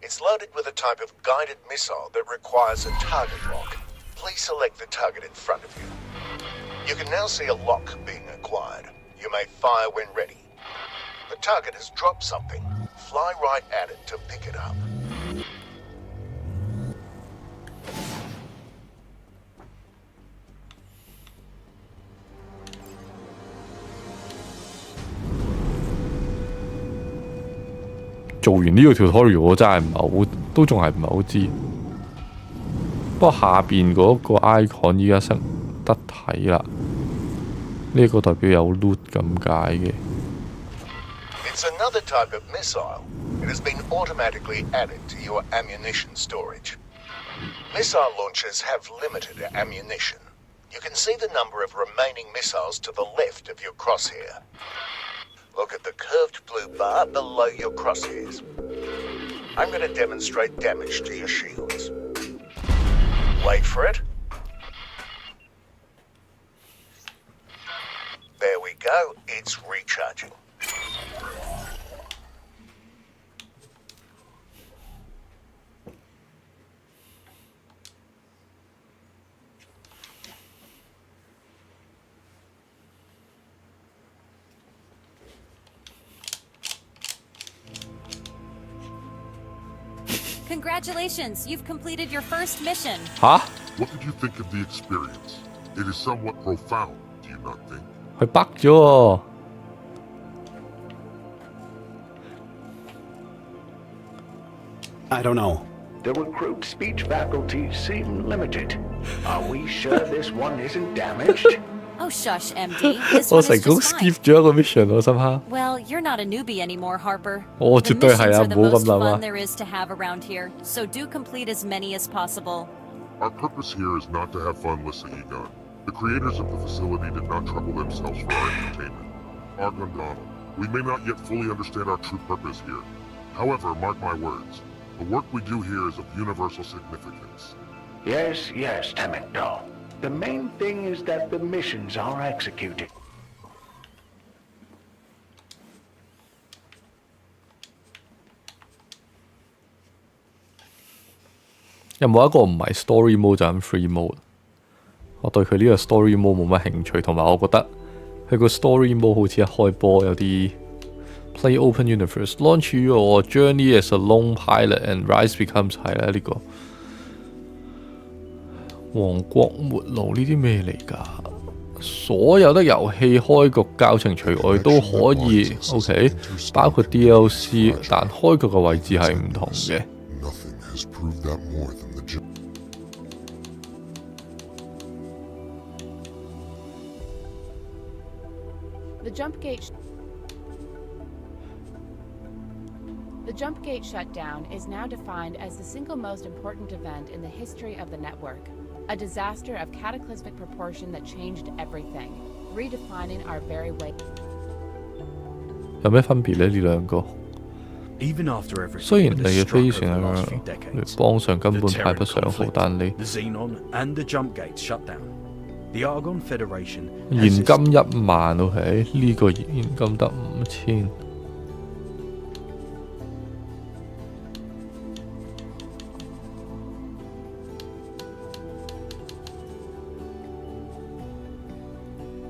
It's loaded with a type of guided missile that requires a target lock. Please select the target in front of you. You can now see a lock being acquired. You may fire when ready. The target has dropped something. Fly right at it to pick it up. 做完呢個 tutorial 我真係唔係好，都仲係唔係好知。不過下邊嗰個 icon 依家識得睇啦，呢個代表有 loot 咁解嘅。It's another type of missile. It has been automatically added to your ammunition storage. Missile launchers have limited ammunition. You can see the number of remaining missiles to the left of your crosshair. Look at the curved blue bar below your crosshairs. I'm going to demonstrate damage to your shields. Wait for it. There we go. It's recharging. Congratulations, you've completed your first mission. 吓？ What did you think of the experience? It is somewhat profound, do you not think? 佢北咗喎。I don't know. The recruit speech faculties seem limited. Are we sure this one isn't damaged? Oh, shush, MD. This 我 one 成 is 功 just fine. skip 咗一個 mission 喎，深刻。 Well, you're not a newbie anymore, Harper. 我 The 絕對係 missions 啊， are the 唔好 most 咁諗啊 fun。there is to have around here, so do complete as many as possible. Our purpose here is not to have fun listening to gun. The creators of the facility did not trouble themselves for our entertainment. Argondana, we may not yet fully understand our true purpose here. However, mark my words, the work we do here is of universal significance. Yes, Temectal. The main thing is that the missions are executed. 有冇一個唔係 story mode 就咁 free mode？我對佢呢個 story mode 冇乜興趣，同埋我覺得佢個 story mode 好似一開波有啲 play open universe launch your journey as a lone pilot and rise becomes 係啦呢個王國末路呢啲咩嚟㗎？所有的遊戲開局教程除外都可以 OK， 包括 DLC， 但開局嘅位置係唔同嘅。Nothing has proved that more than the The jump gate shutdown is now defined as the single most important event in the history of the network, a disaster of cataclysmic proportion that changed everything, redefining our very way. 有咩分別呢？呢兩個 Even after 雖 everything 然 that 你 has 嘅飛 struck 船 over the 啊 last few decades, 邦上根 the 本派不 Terran 上號， conflict, 但你 the Xenon and the jump gates shut down. The Argon Federation 現 has 金1萬 OK， 呢個現金得5000。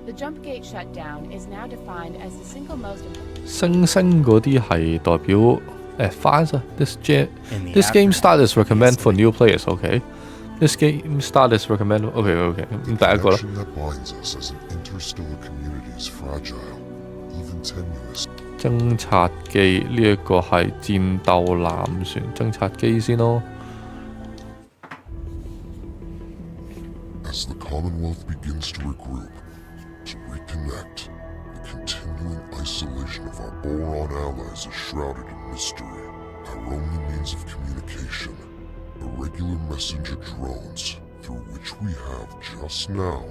The jump gate shutdown is now defined as the single most important. 星星嗰啲係代表 advance 啊。This In the game aftermath, start is recommend for new players OK。This game start is recommend OK。 咁第一個啦。 connection that binds us as an interstellar community is fragile, even tenuous. 偵察機呢一個係戰鬥艦船偵察機先咯。As the Commonwealth begins to regroup, to reconnect, the continuing isolation of our Boron allies is shrouded in mystery. Our only means of communication, irregular messenger drones, through which we have just now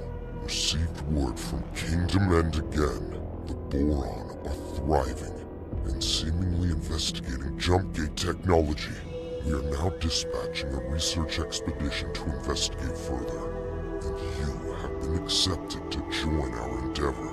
received word from Kingdom End again. The Boron are thriving and seemingly investigating jump gate technology. We are now dispatching a research expedition to investigate further, and you have been accepted to join our endeavor.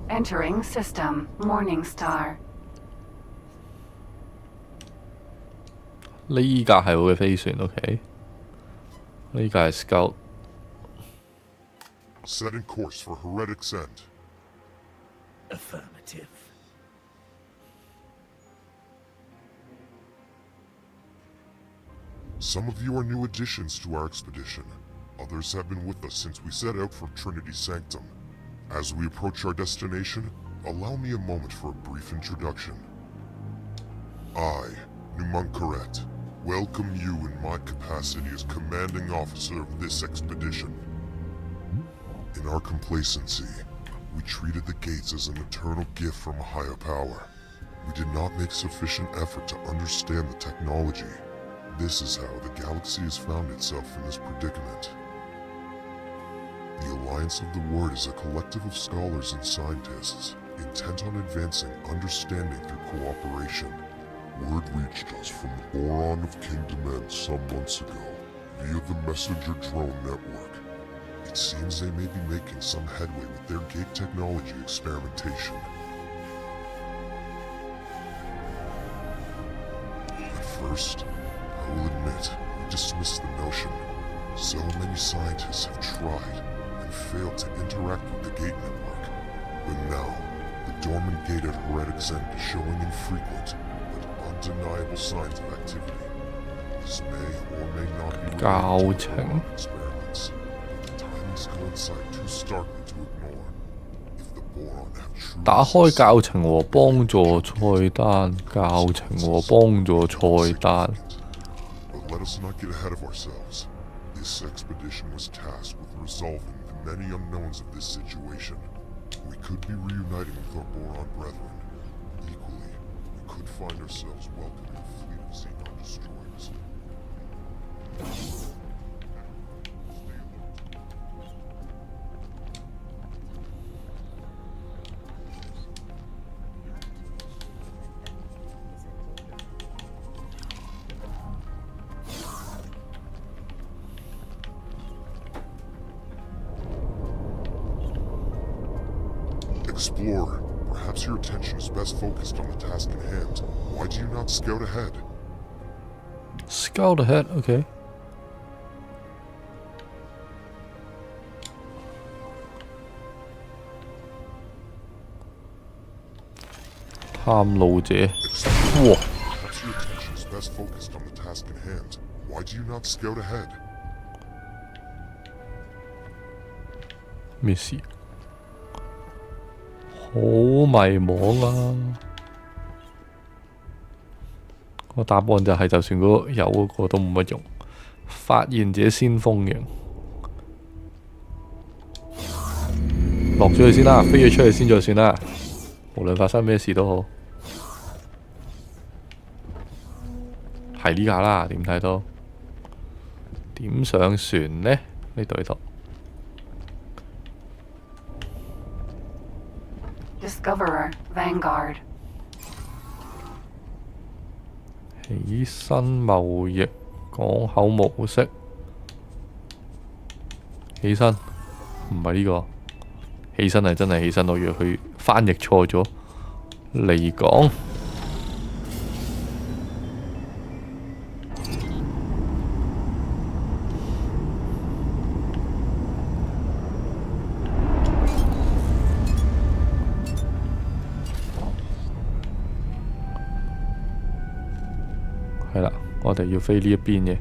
Entering system. Morning Star. 呢架係我嘅飛船 OK。呢架係 Scout。 Setting course for Heretic's End. affirmative. Some of you are new additions to our expedition. Others have been with us since we set out for Trinity's Sanctum. As we approach our destination, allow me a moment for a brief introduction. I, Numunkaret, welcome you in my capacity as commanding officer of this expedition. In our complacency, we treated the gates as an eternal gift from a higher power. We did not make sufficient effort to understand the technology. This is how the galaxy has found itself in this predicament. The Alliance of the Word is a collective of scholars and scientists intent on advancing understanding through cooperation. Word reached us from the boron of Kingdom N some months ago via the messenger drone network. It seems they may be making some headway with their gate technology experimentation. At first, I will admit, we dismissed the notion. So many scientists have tried and failed to interact with the gate network. But now, the dormant gate at Heretic's End is showing infrequent but undeniable signs of activity. This may or may not be related to boron experiments, but the timings coincide too starkly to ignore. If the boron have truly 打開教程和幫助菜單，教程和幫助菜單。But let us not get ahead of ourselves. This expedition was tasked with resolving the many unknowns of this situation. We could be reuniting with our boron brethren. Equally, we could find ourselves welcoming a fleet of Xenon destroyers. Explorer, perhaps your attention is best focused on the task in hand. Why do you not scout ahead? Scout ahead, okay. 探路者，哇！ Perhaps your attention is best focused on the task in hand. Why do you not scout ahead? 咩事？好迷茫啊！個答案就係，就算嗰個有嗰個都冇乜用。發現者先鋒型，落咗去先啦，飛咗出去先再算啦。無論發生咩事都好，係呢架啦。點睇都點上船呢？呢度。Discoverer, Vanguard. 起身貿易港口模式，起身唔係呢個，起身係真係起身，我以為佢翻譯錯咗。離港係啦，我哋要飛呢一邊嘅。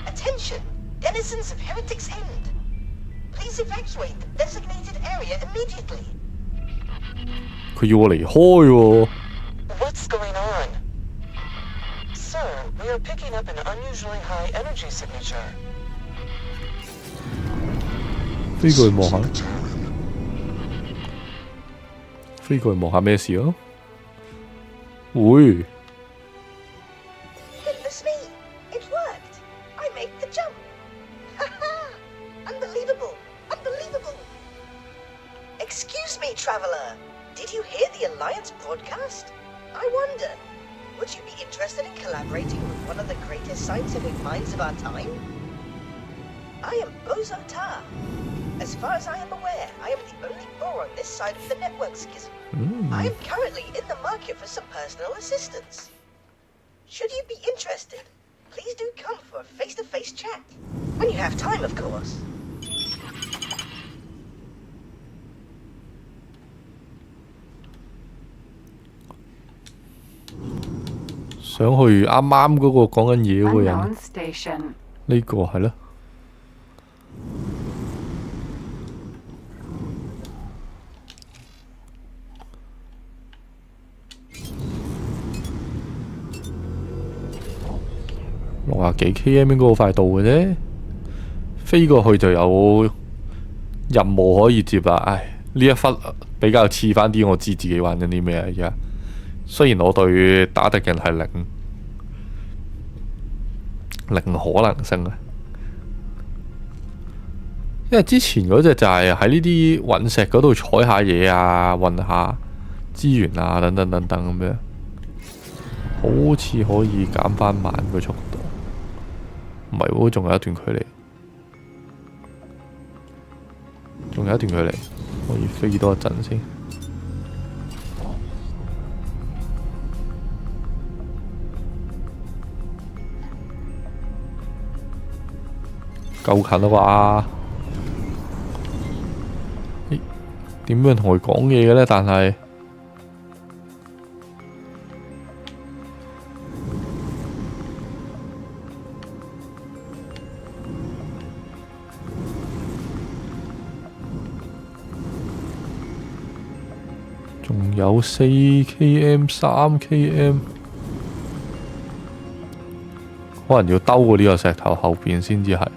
Attention, denizens of Heretic's End. Please evacuate the designated area immediately. 佢要我離開喎。What's going on? Sir, we are picking up an unusually high energy signature. 飛過去望下，飛過去望下咩事咯？會。Goodness me, it worked. I made the jump. Haha! Unbelievable! Unbelievable! Excuse me, traveler. Did you hear the Alliance broadcast? I wonder, would you be interested in collaborating with one of the greatest scientific minds of our time? I am Bozo Tar. As far as I am aware, I am the only boar on this side of the network schism. I am currently in the market for some personal assistance. Should you be interested, please do come for a face-to-face chat. When you have time, of course. 想去啱啱嗰個講緊嘢嗰個人， Unknown station. 呢個係咯。60幾 km 應該好快到嘅啫，飛過去就有任務可以接啦。唉，呢一忽比較似翻啲我知自己玩緊啲咩啊！而家雖然我對打敵人係零可能性啊，因為之前嗰隻就係喺呢啲隕石嗰度採下嘢啊，運下資源啊，等等等等咁樣，好似可以減翻慢個速度。唔係喎，仲有一段距離，可以飛多一陣先。夠近啦啩？點樣同佢講嘢嘅呢？但係仲有4km、3km，可能要兜過呢個石頭後邊先至係。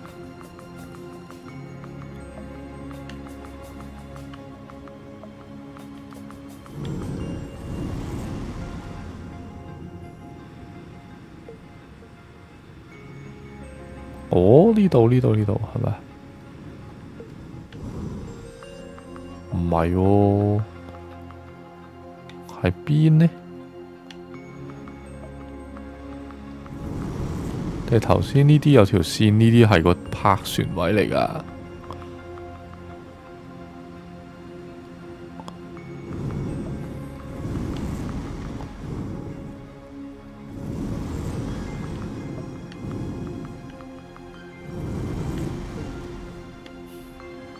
哦，呢度係咪？唔係喎，喺邊呢？定係頭先呢啲有條線，呢啲係個泊船位嚟噶。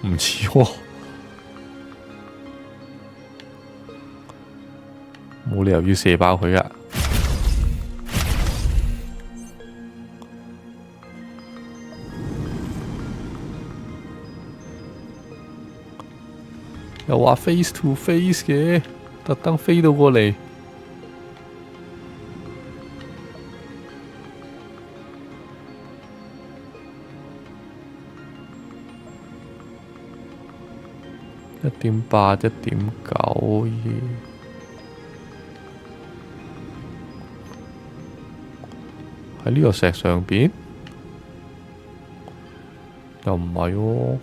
唔似喎，冇理由要射爆佢噶。又話 face to face 嘅，特登飛到過嚟。1.8、1.9喺呢個石上邊，又唔係喎。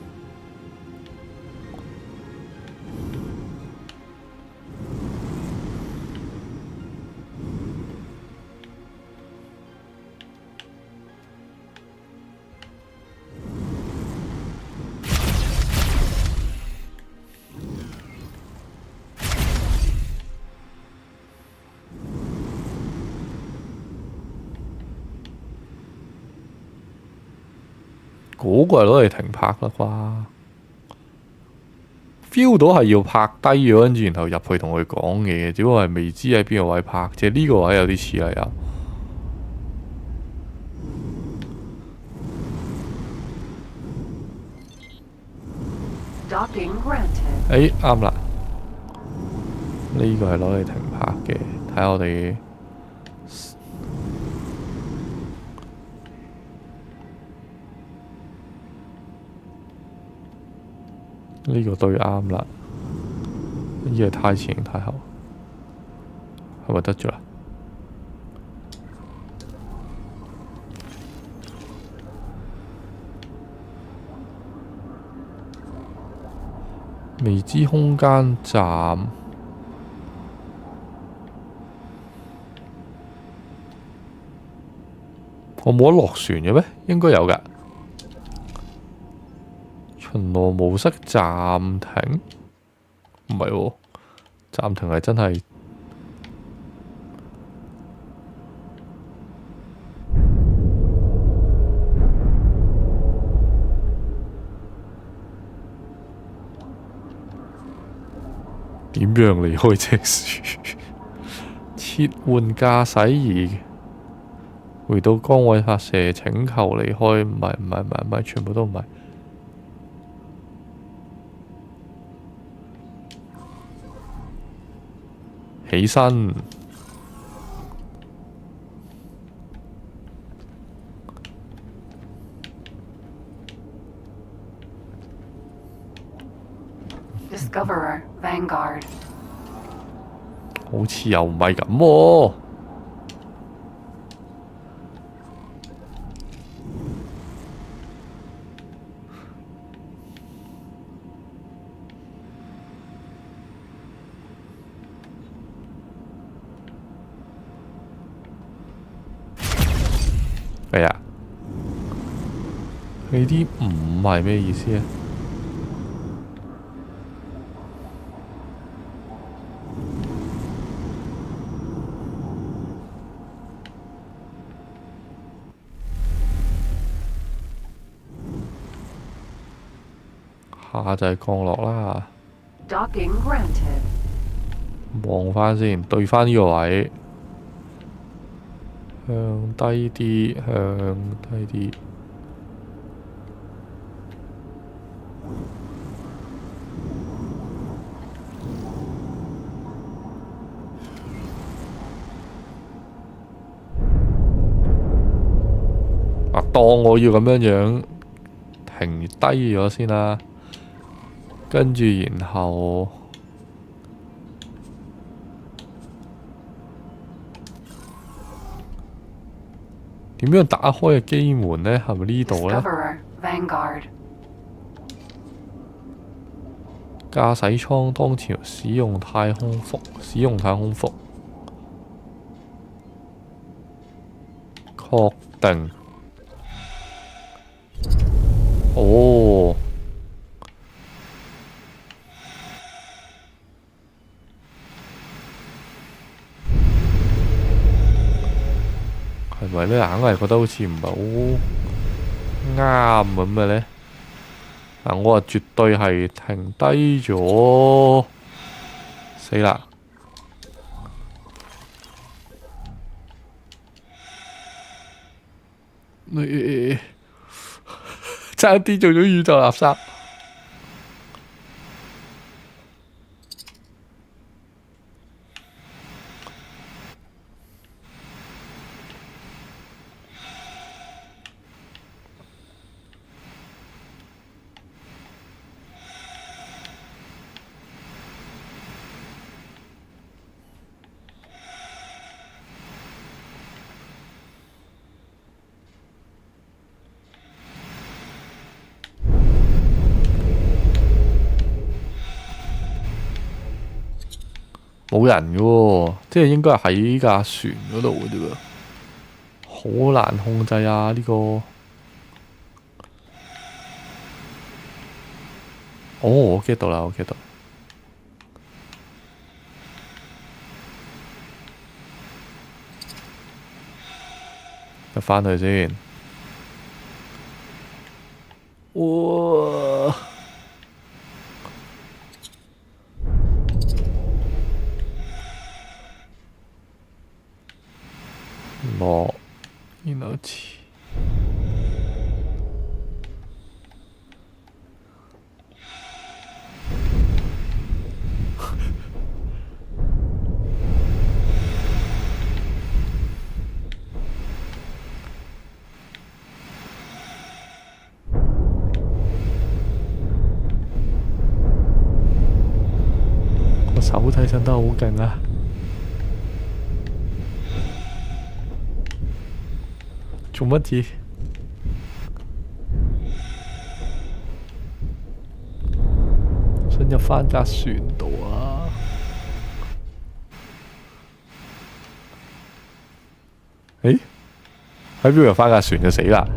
嗰個係攞嚟停泊啦啩 ，feel 到係要泊低咗，跟住然後入去同佢講嘢，只不過係未知喺邊個位泊啫。呢個位有啲似啦又。啱啦，呢個係攞嚟停泊嘅，睇下我哋。呢個對啱啦，呢個太前太後，係咪得咗啦？未知空間站，我冇得落船嘅咩？應該有㗎。巡邏模式暫停，唔係喎，暫停係真係點樣離開隻樹？切換駕駛儀，回到崗位發射，請求離開。唔係，全部都唔係。起身， Discoverer Vanguard. 好似又唔係咁喎。哎呀，呢啲唔係咩意思咧？下就係降落啦。Docking granted. 望翻先，對翻呢個位。向低啲，向低啲。啊，當我要咁樣停低咗先啦，跟住然後。點樣打開嘅機門呢？係咪呢度呢？ Discoverer Vanguard. 駕駛艙當前使用太空服，使用太空服。確定。哦。係咪咧？硬係覺得好似唔係好啱咁嘅咧。嗱，我話絕對係停低咗，死啦！你差啲做咗宇宙垃圾。冇人嘅喎，即係應該係喺架船嗰度嘅啫喎，好難控制啊！呢個，哦，我 get 到啦，我 get 到，入返去先，哇！落，然後切。個手睇上得好勁啊！做乜嘢？想入返架船度啊！誒，喺邊度入返架船就死啦！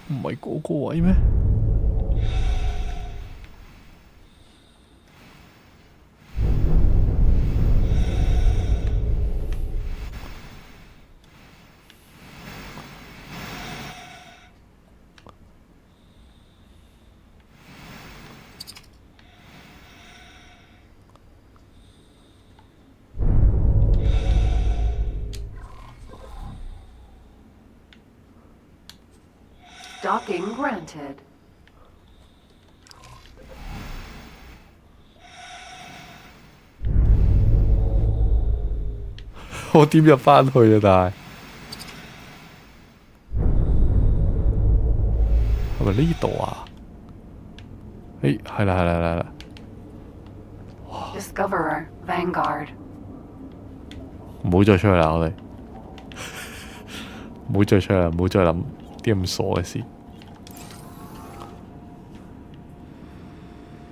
唔係嗰個位咩？ Docking granted. 我點入翻去啊？但係係咪呢度啊？誒，係啦係啦係啦。 Discoverer Vanguard. 唔好再出去啦，我哋唔好再出去啦，唔好再諗啲咁傻嘅事。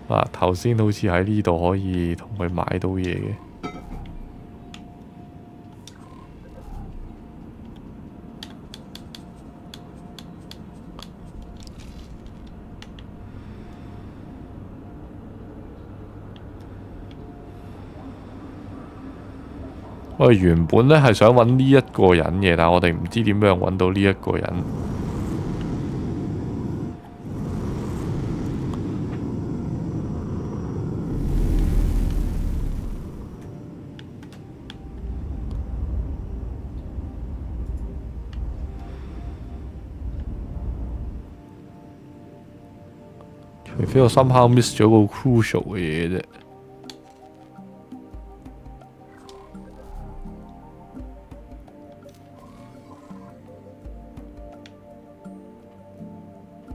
啊，頭先好似喺呢度可以同佢買到嘢嘅。我哋原本咧係想揾呢一個人嘅，但係我哋唔知點樣揾到呢一個人。除非我somehow miss 咗個 crucial 嘅嘢啫。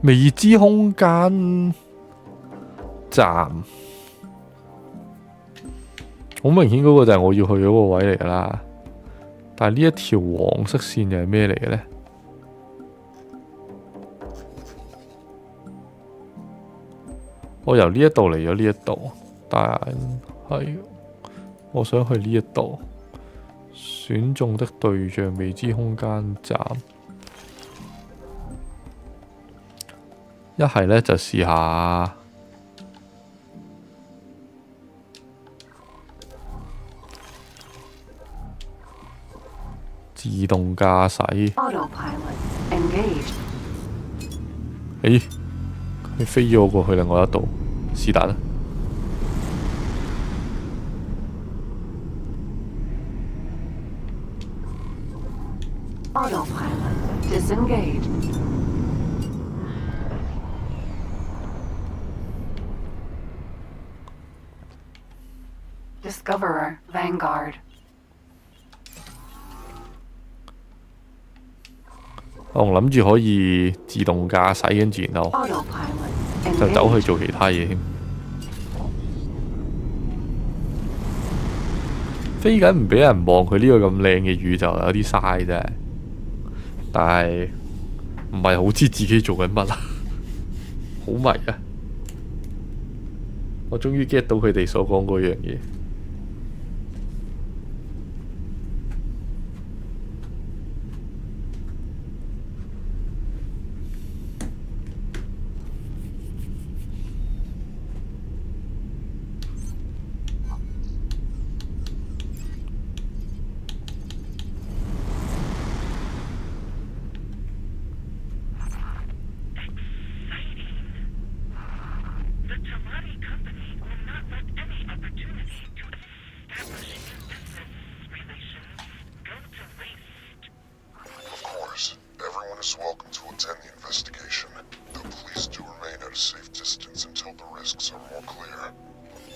未知空間站，好明顯嗰個就係我要去嗰個位嚟㗎啦。但係呢一條黃色線又係咩嚟嘅呢？我由呢一度嚟咗呢一度，但係我想去呢一度。選中的對象未知空間站。一係呢，就試下自動駕駛。Autopilot engaged. 咦，佢飛咗我過去另外一度，是但啦。Autopilot disengaged. Discoverer Vanguard. 我諗住可以自動駕駛，跟住然後 Autopilot 就走去 engaged. 做其他嘢添。飛緊唔俾人望佢呢個咁靚嘅宇宙，有啲嘥啫。但係唔係好知自己做緊乜啊？好迷啊！我終於 get 到佢哋所講嗰樣嘢。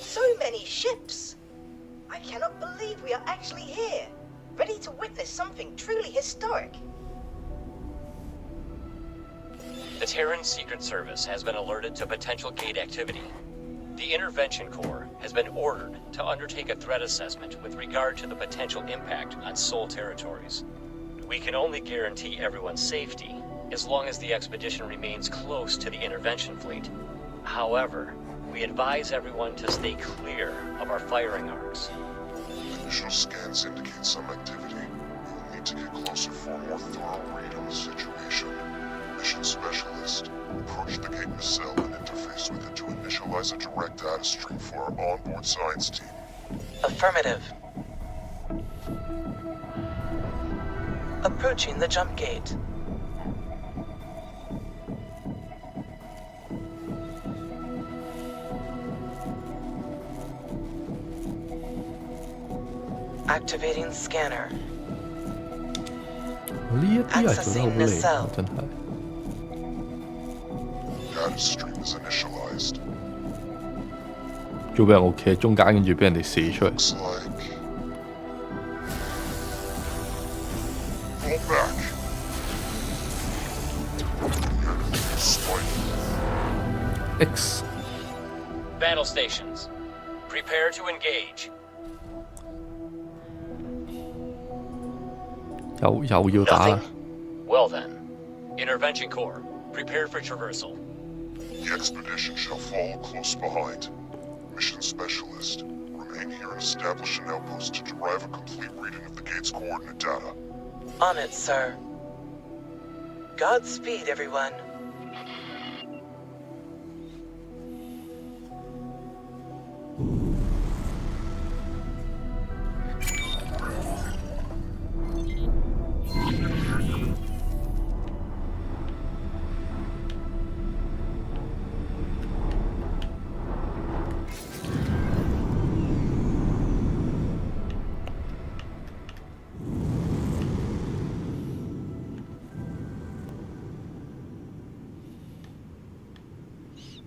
So many ships! I cannot believe we are actually here, ready to witness something truly historic. The Terran Secret Service has been alerted to potential gate activity. The Intervention Corps has been ordered to undertake a threat assessment with regard to the potential impact on Sol territories. We can only guarantee everyone's safety as long as the expedition remains close to the intervention fleet. However, we advise everyone to stay clear of our firing arcs. Initial scans indicate some activity. We will need to get closer for a more thorough read on the situation. Mission Specialist, approach the gate nacelle and interface with it to initialize a direct data stream for our onboard science team. Affirmative. Approaching the jump gate. Activating scanner. 呢一啲係做得好靚，真係。data stream is initialized. 做咩我企喺中間，跟住俾人哋射出嚟 Looks like... Fall back. Spike. X Battle stations. Prepare to engage. 又要打啦 Nothing? Well then. Intervention Corps. Prepare for traversal. The expedition shall follow close behind. Mission Specialist, remain here and establish an outpost to derive a complete reading of the gate's coordinate data. On it, sir. Godspeed, everyone.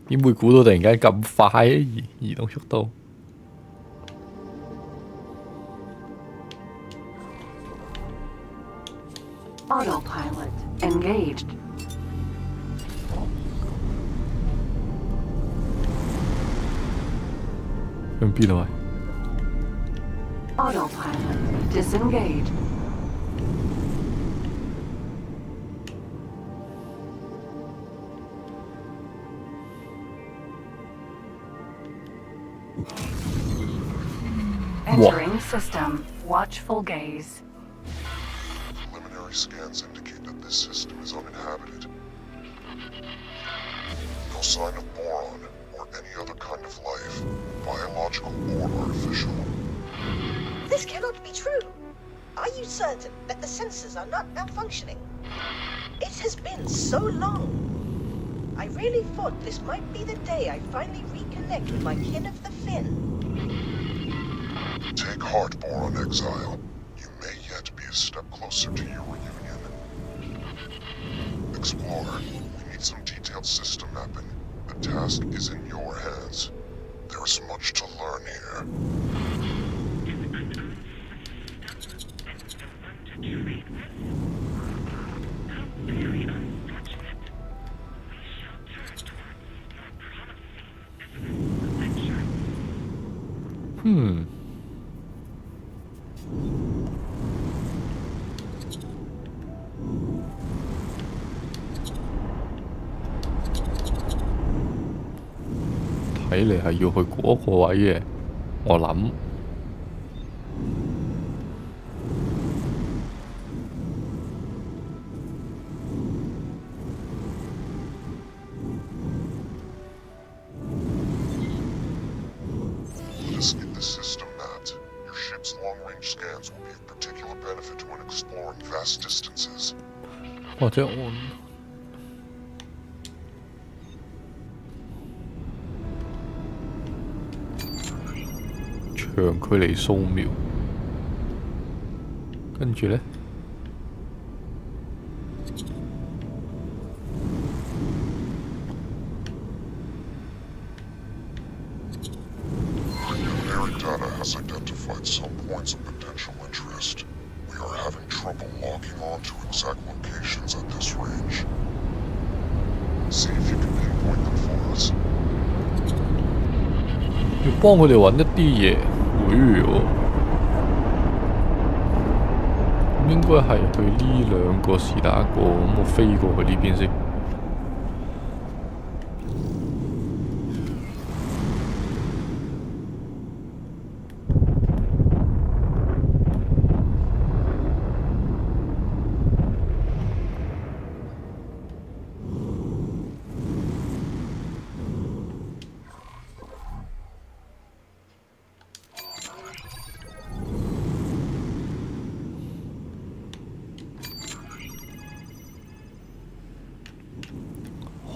點會估到突然間咁快移動速度？ Autopilot engaged. 向邊度啊？ Autopilot disengaged. Entering system. Watchful gaze. Preliminary scans indicate that this system is uninhabited. No sign of boron or any other kind of life, biological or artificial. This cannot be true. Are you certain that the sensors are not malfunctioning? It has been so long. I really thought this might be the day I finally reconnect with my kin of the Fin. Take heart, Boron Exile. You may yet be a step closer to your reunion. Explorer, we need some detailed system mapping. The task is in your hands. There is much to learn here. Hmm. 睇嚟係要去嗰個位嘅，我諗。Let us get the system mapped. Your ship's long-range scans will be of particular benefit when exploring vast distances. 或者我長距離掃描，跟住呢， Preliminary data has identified some points of potential interest. We are having trouble locking on to exact locations at this range. See if you can pinpoint them for us. 要幫佢哋揾一啲嘢，應該係去呢兩個是打一個，咁我飛過去呢邊先。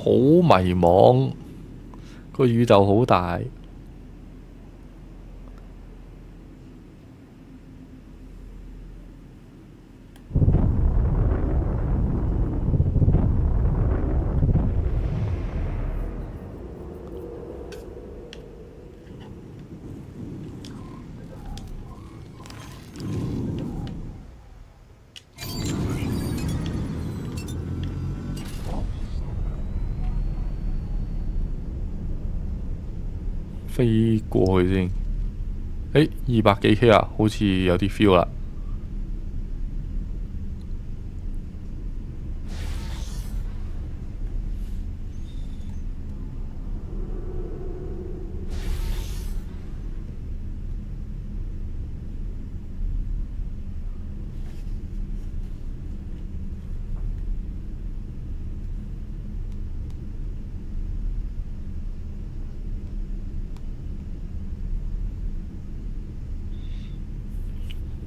好迷茫，個宇宙好大。飛過去先。誒，200幾 K 啊，好似有啲 feel 啦。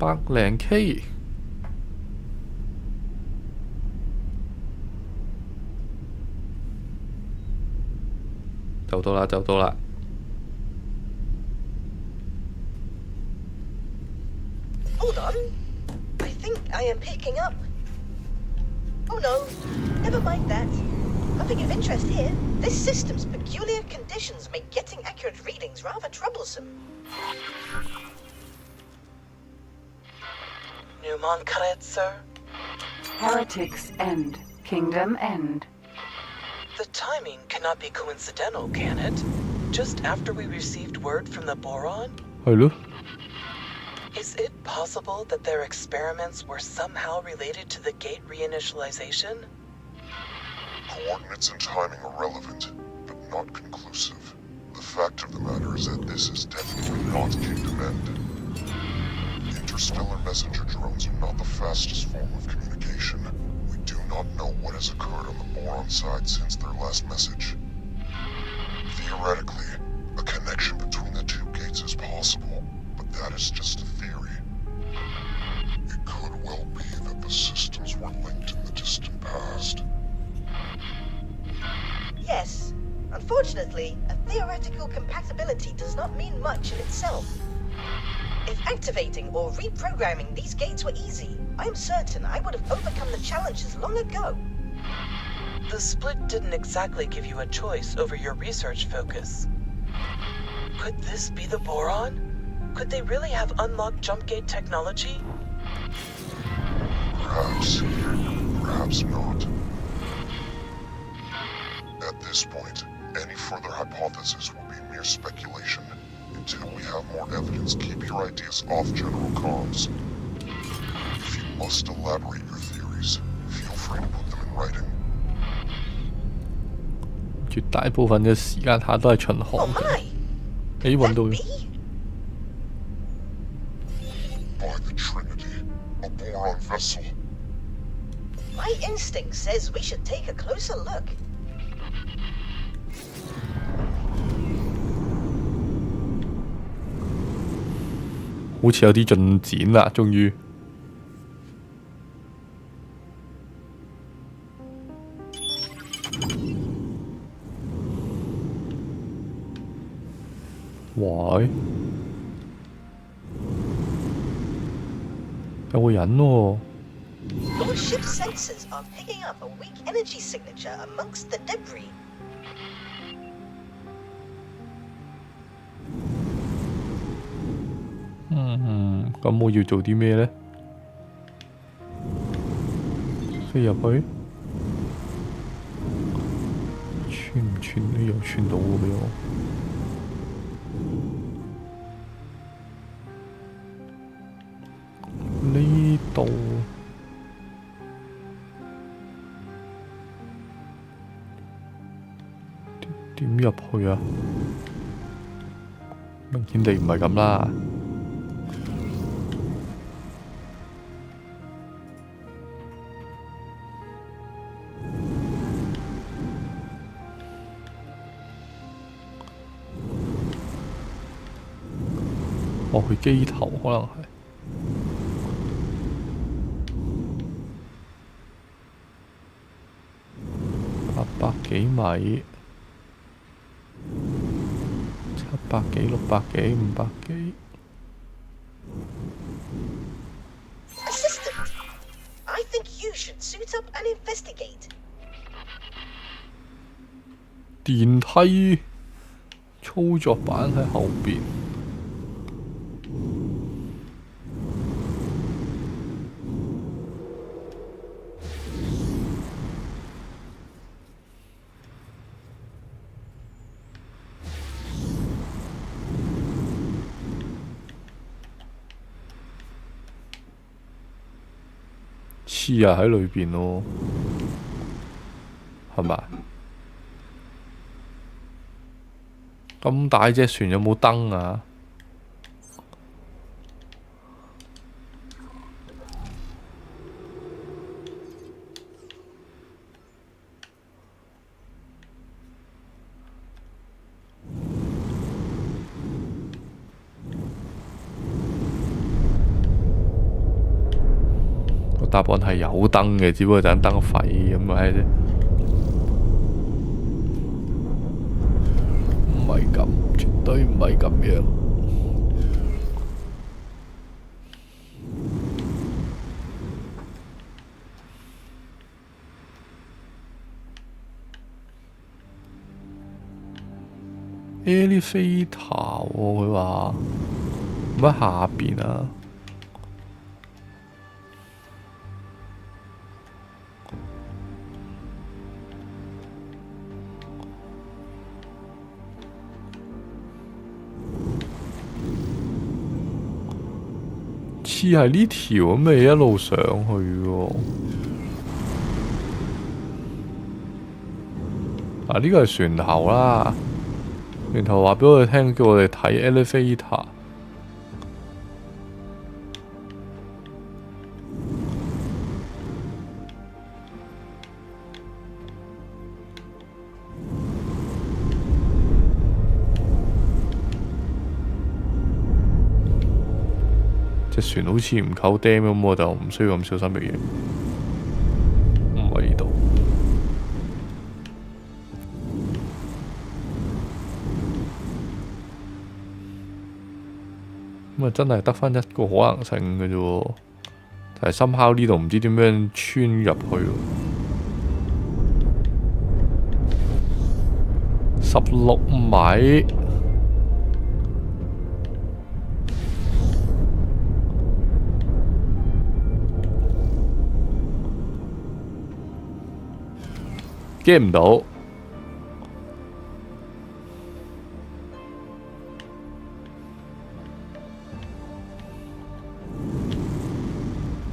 100零 K， 就到啦，就到啦。Hold on. I think I am picking up. Oh no, never mind that. Nothing of interest here. This system's peculiar conditions make getting accurate readings rather troublesome. Newman Khaled, sir? Heretics end. Kingdom end. The timing cannot be coincidental, can it? Just after we received word from the Boron? 係咯。Is it possible that their experiments were somehow related to the gate reinitialization? Coordinates and timing are relevant, but not conclusive. The fact of the matter is that this is definitely not Kingdom End. Interstellar messenger drones are not the fastest form of communication. We do not know what has occurred on the Boron side since their last message. Theoretically, a connection between the two gates is possible, but that is just a theory. It could well be that the systems were linked in the distant past. Yes. Unfortunately, a theoretical compatibility does not mean much in itself. If activating or reprogramming these gates were easy, I am certain I would have overcome the challenges long ago. The split didn't exactly give you a choice over your research focus. Could this be the Boron? Could they really have unlocked jump gate technology? Perhaps. Perhaps not. At this point, any further hypothesis will be mere speculation. Until we have more evidence, keep your ideas off general comms. If you must elaborate your theories, feel free to put them in writing. 絕大部分嘅時間下都係巡航嘅。誒，揾到。 By the Trinity, a Boron vessel. My instinct says we should take a closer look. 好似有啲進展啦，終於。喂，有個人喎。 Your ship's sensors are picking up a weak energy signature amongst the debris. 咁我要做啲咩呢？飛入去，穿唔穿呢？又穿到嘅喎。呢度點入去啊？明顯地唔係咁啦。 我去機頭可能係800幾米，700幾、600幾、500幾。Assistant, I think you should suit up and investigate. 電梯操作板喺後邊。似啊喺裏邊咯，係咪？咁大隻船有冇燈啊？個答案係有燈嘅，只不過盞燈廢咁解啫。唔係咁，絕對唔係咁樣。elevator 喎，佢話唔喺下邊啊。似係呢條咁咪一路上去喎。啊，呢個係船頭啦。船頭話畀我哋聽，叫我哋睇 elevator。隻船好似唔夠釘咁，我就唔需要咁小心嘅嘢。唔係呢度。咁啊，真係得返一個可能性嘅啫喎，就係深烤呢度唔知點樣穿入去16米。get 唔到，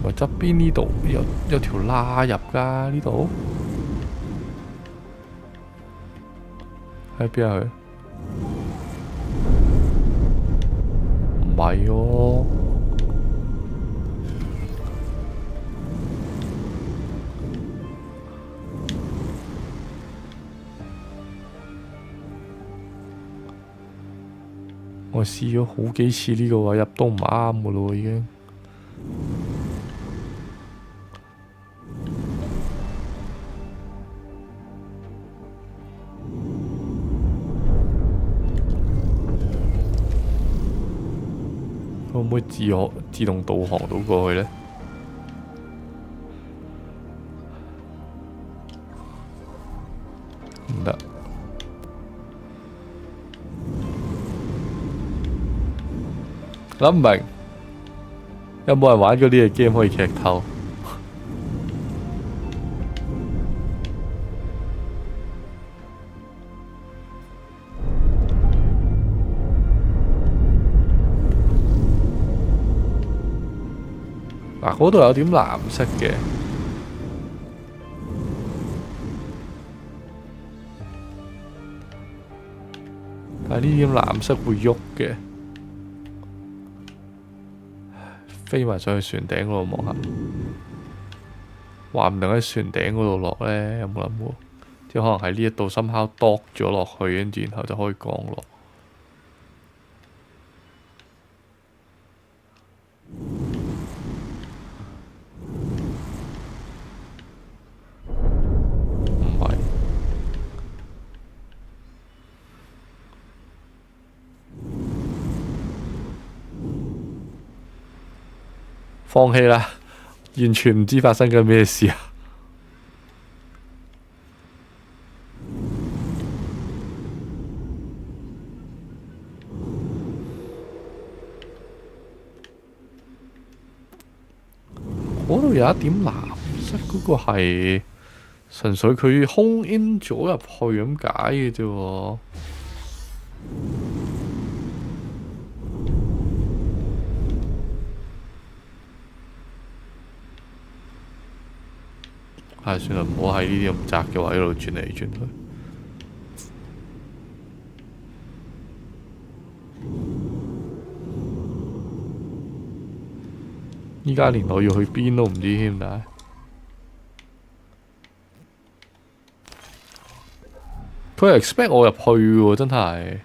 喂，側邊呢度有條罅入㗎，呢度喺邊啊佢？唔係喎。我試咗好幾次呢個位入都唔啱噶咯，已經。可唔可以自動導航到過去呢？唔得。諗唔明，有冇人玩過呢個 game 可以劇透？嗱，嗰度有點藍色嘅，但係呢點藍色會喐嘅。飛埋上去船頂嗰度望下，話唔定喺船頂嗰度落呢，有冇諗過？即係可能喺呢一度深烤篤咗落去，跟住然後就可以降落。唔係，放棄啦，完全唔知發生緊咩事啊！嗰度有一點藍色，嗰個係純粹佢空 in 咗入去咁解嘅啫喎。算啦，唔好喺呢啲咁窄嘅位度轉嚟轉去。依家連我要去邊都唔知添，但係佢係 expect 我入去喎，真係。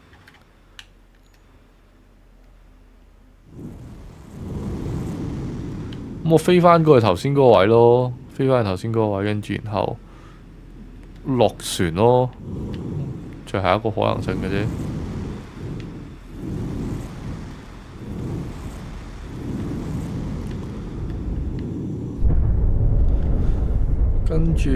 咁我飛翻過去頭先嗰個位咯，飛翻去頭先嗰個位，跟住然後落船咯，最後一個可能性嘅啫。跟住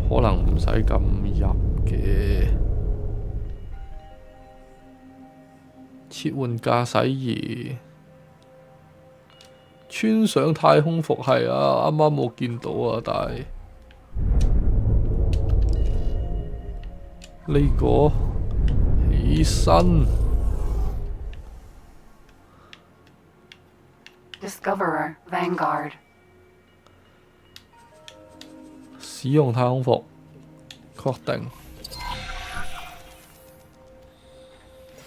可能唔使咁入嘅，切換駕駛儀，穿上太空服係啊，啱啱冇見到啊，但係呢個起身。Discoverer Vanguard. 使用太空服，確定。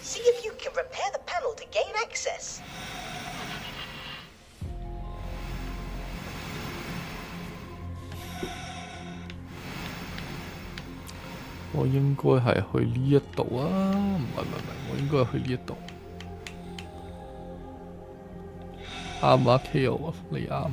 See if you can repair the panel to gain access. 我應該係去呢一度啊，唔係，我應該係去呢一度。啱啊 ，Ko 啊，你啱啊。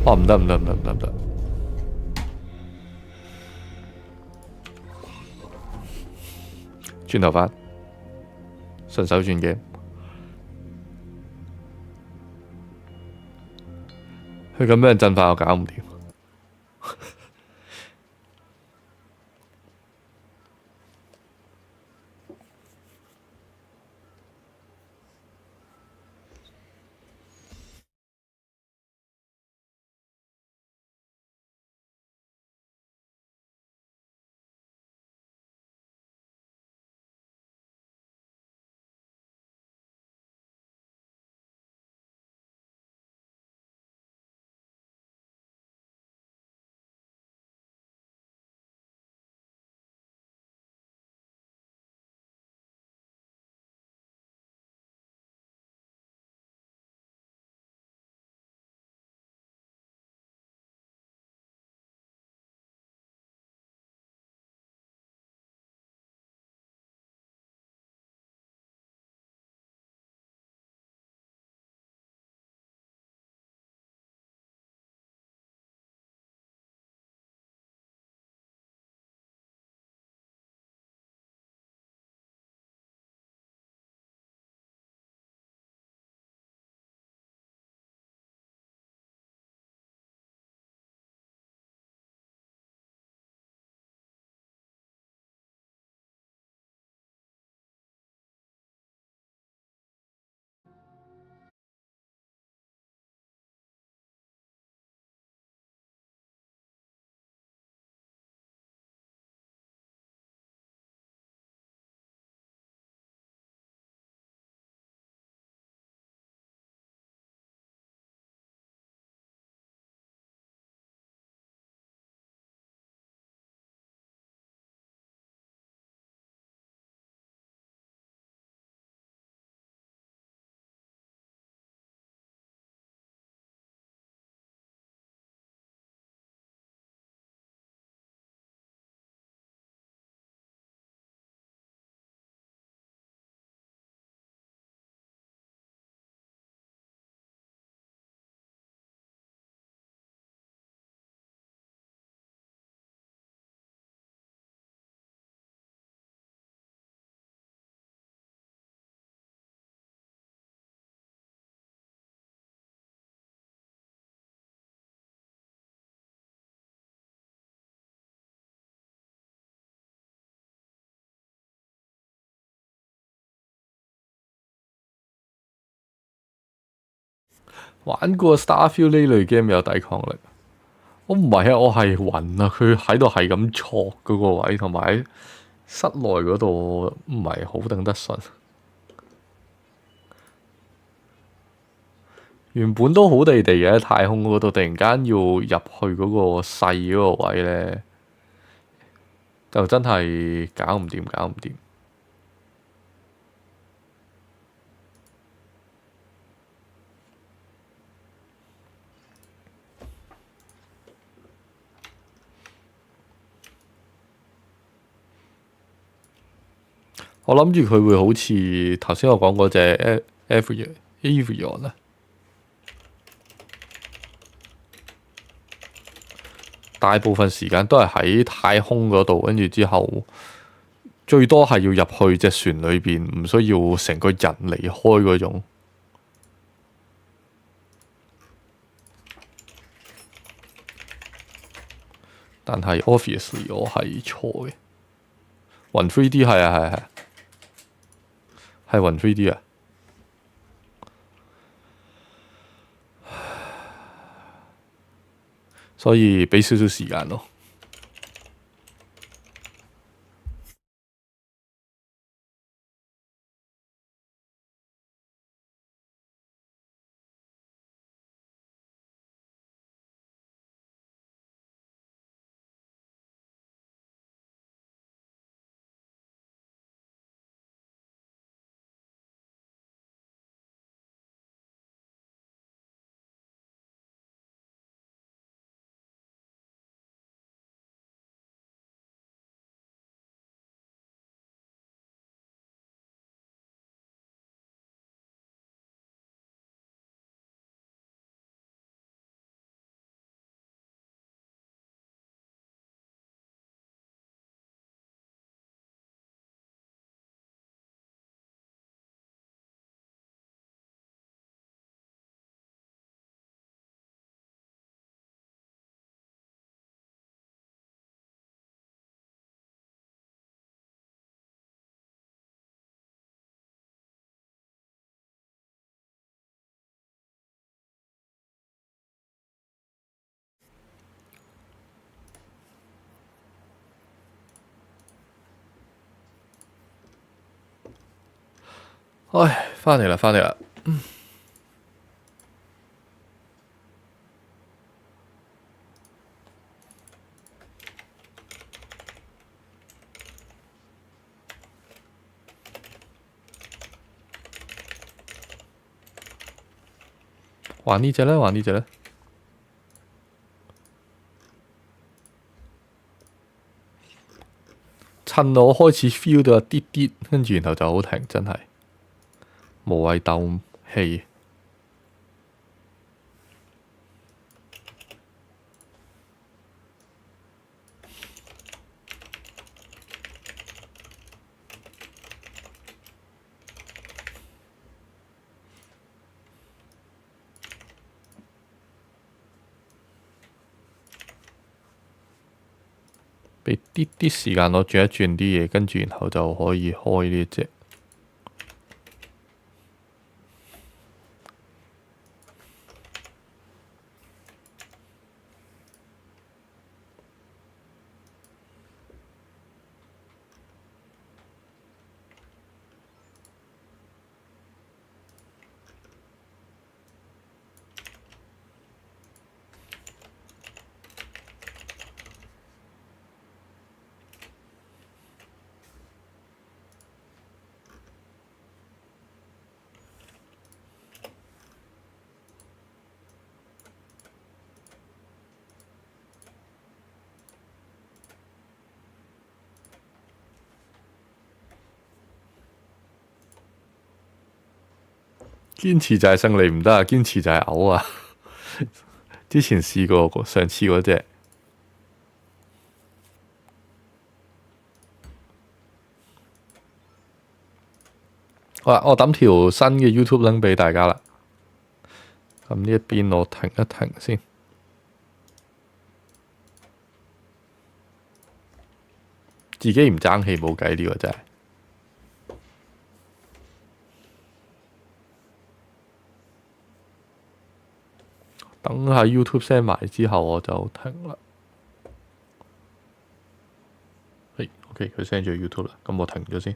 哦，唔得，轉頭翻，順手轉嘅。佢咁樣震法我搞唔掂。玩過 Starfield 呢類 game 有抵抗力。我唔係啊，我係暈啊！佢喺度係咁錯嗰個位，同埋喺室內嗰度唔係好頂得順。原本都好地地嘅太空嗰度，突然間要入去嗰個細嗰個位咧，就真係搞唔掂，搞唔掂。我諗住佢會好似頭先我講嗰隻 Avion 啊，大部分時間都係喺太空嗰度，跟住之後最多係要入去隻船裏邊，唔需要成個人離開嗰種。但係 obviously 我係錯嘅，雲 3D 係啊係啊係啊。係雲 3D 啊，所以畀少少時間咯。唉，翻嚟啦，翻嚟啦。玩呢隻咧，玩呢隻咧。趁我開始 feel 到一啲啲，跟住然後就好停，真係無謂鬥氣。俾啲啲時間我轉一轉啲嘢，跟住然後就可以開呢隻。堅持就係勝利唔得啊！堅持就係嘔啊！之前試過上次嗰隻，好啦，我抌條新嘅 YouTube link 俾大家啦。咁呢一邊我停一停先。自己唔爭氣冇計，呢個真係。等喺 YouTube send 埋之後我就停啦。OK， 佢 send 咗 YouTube 啦，咁我停咗先。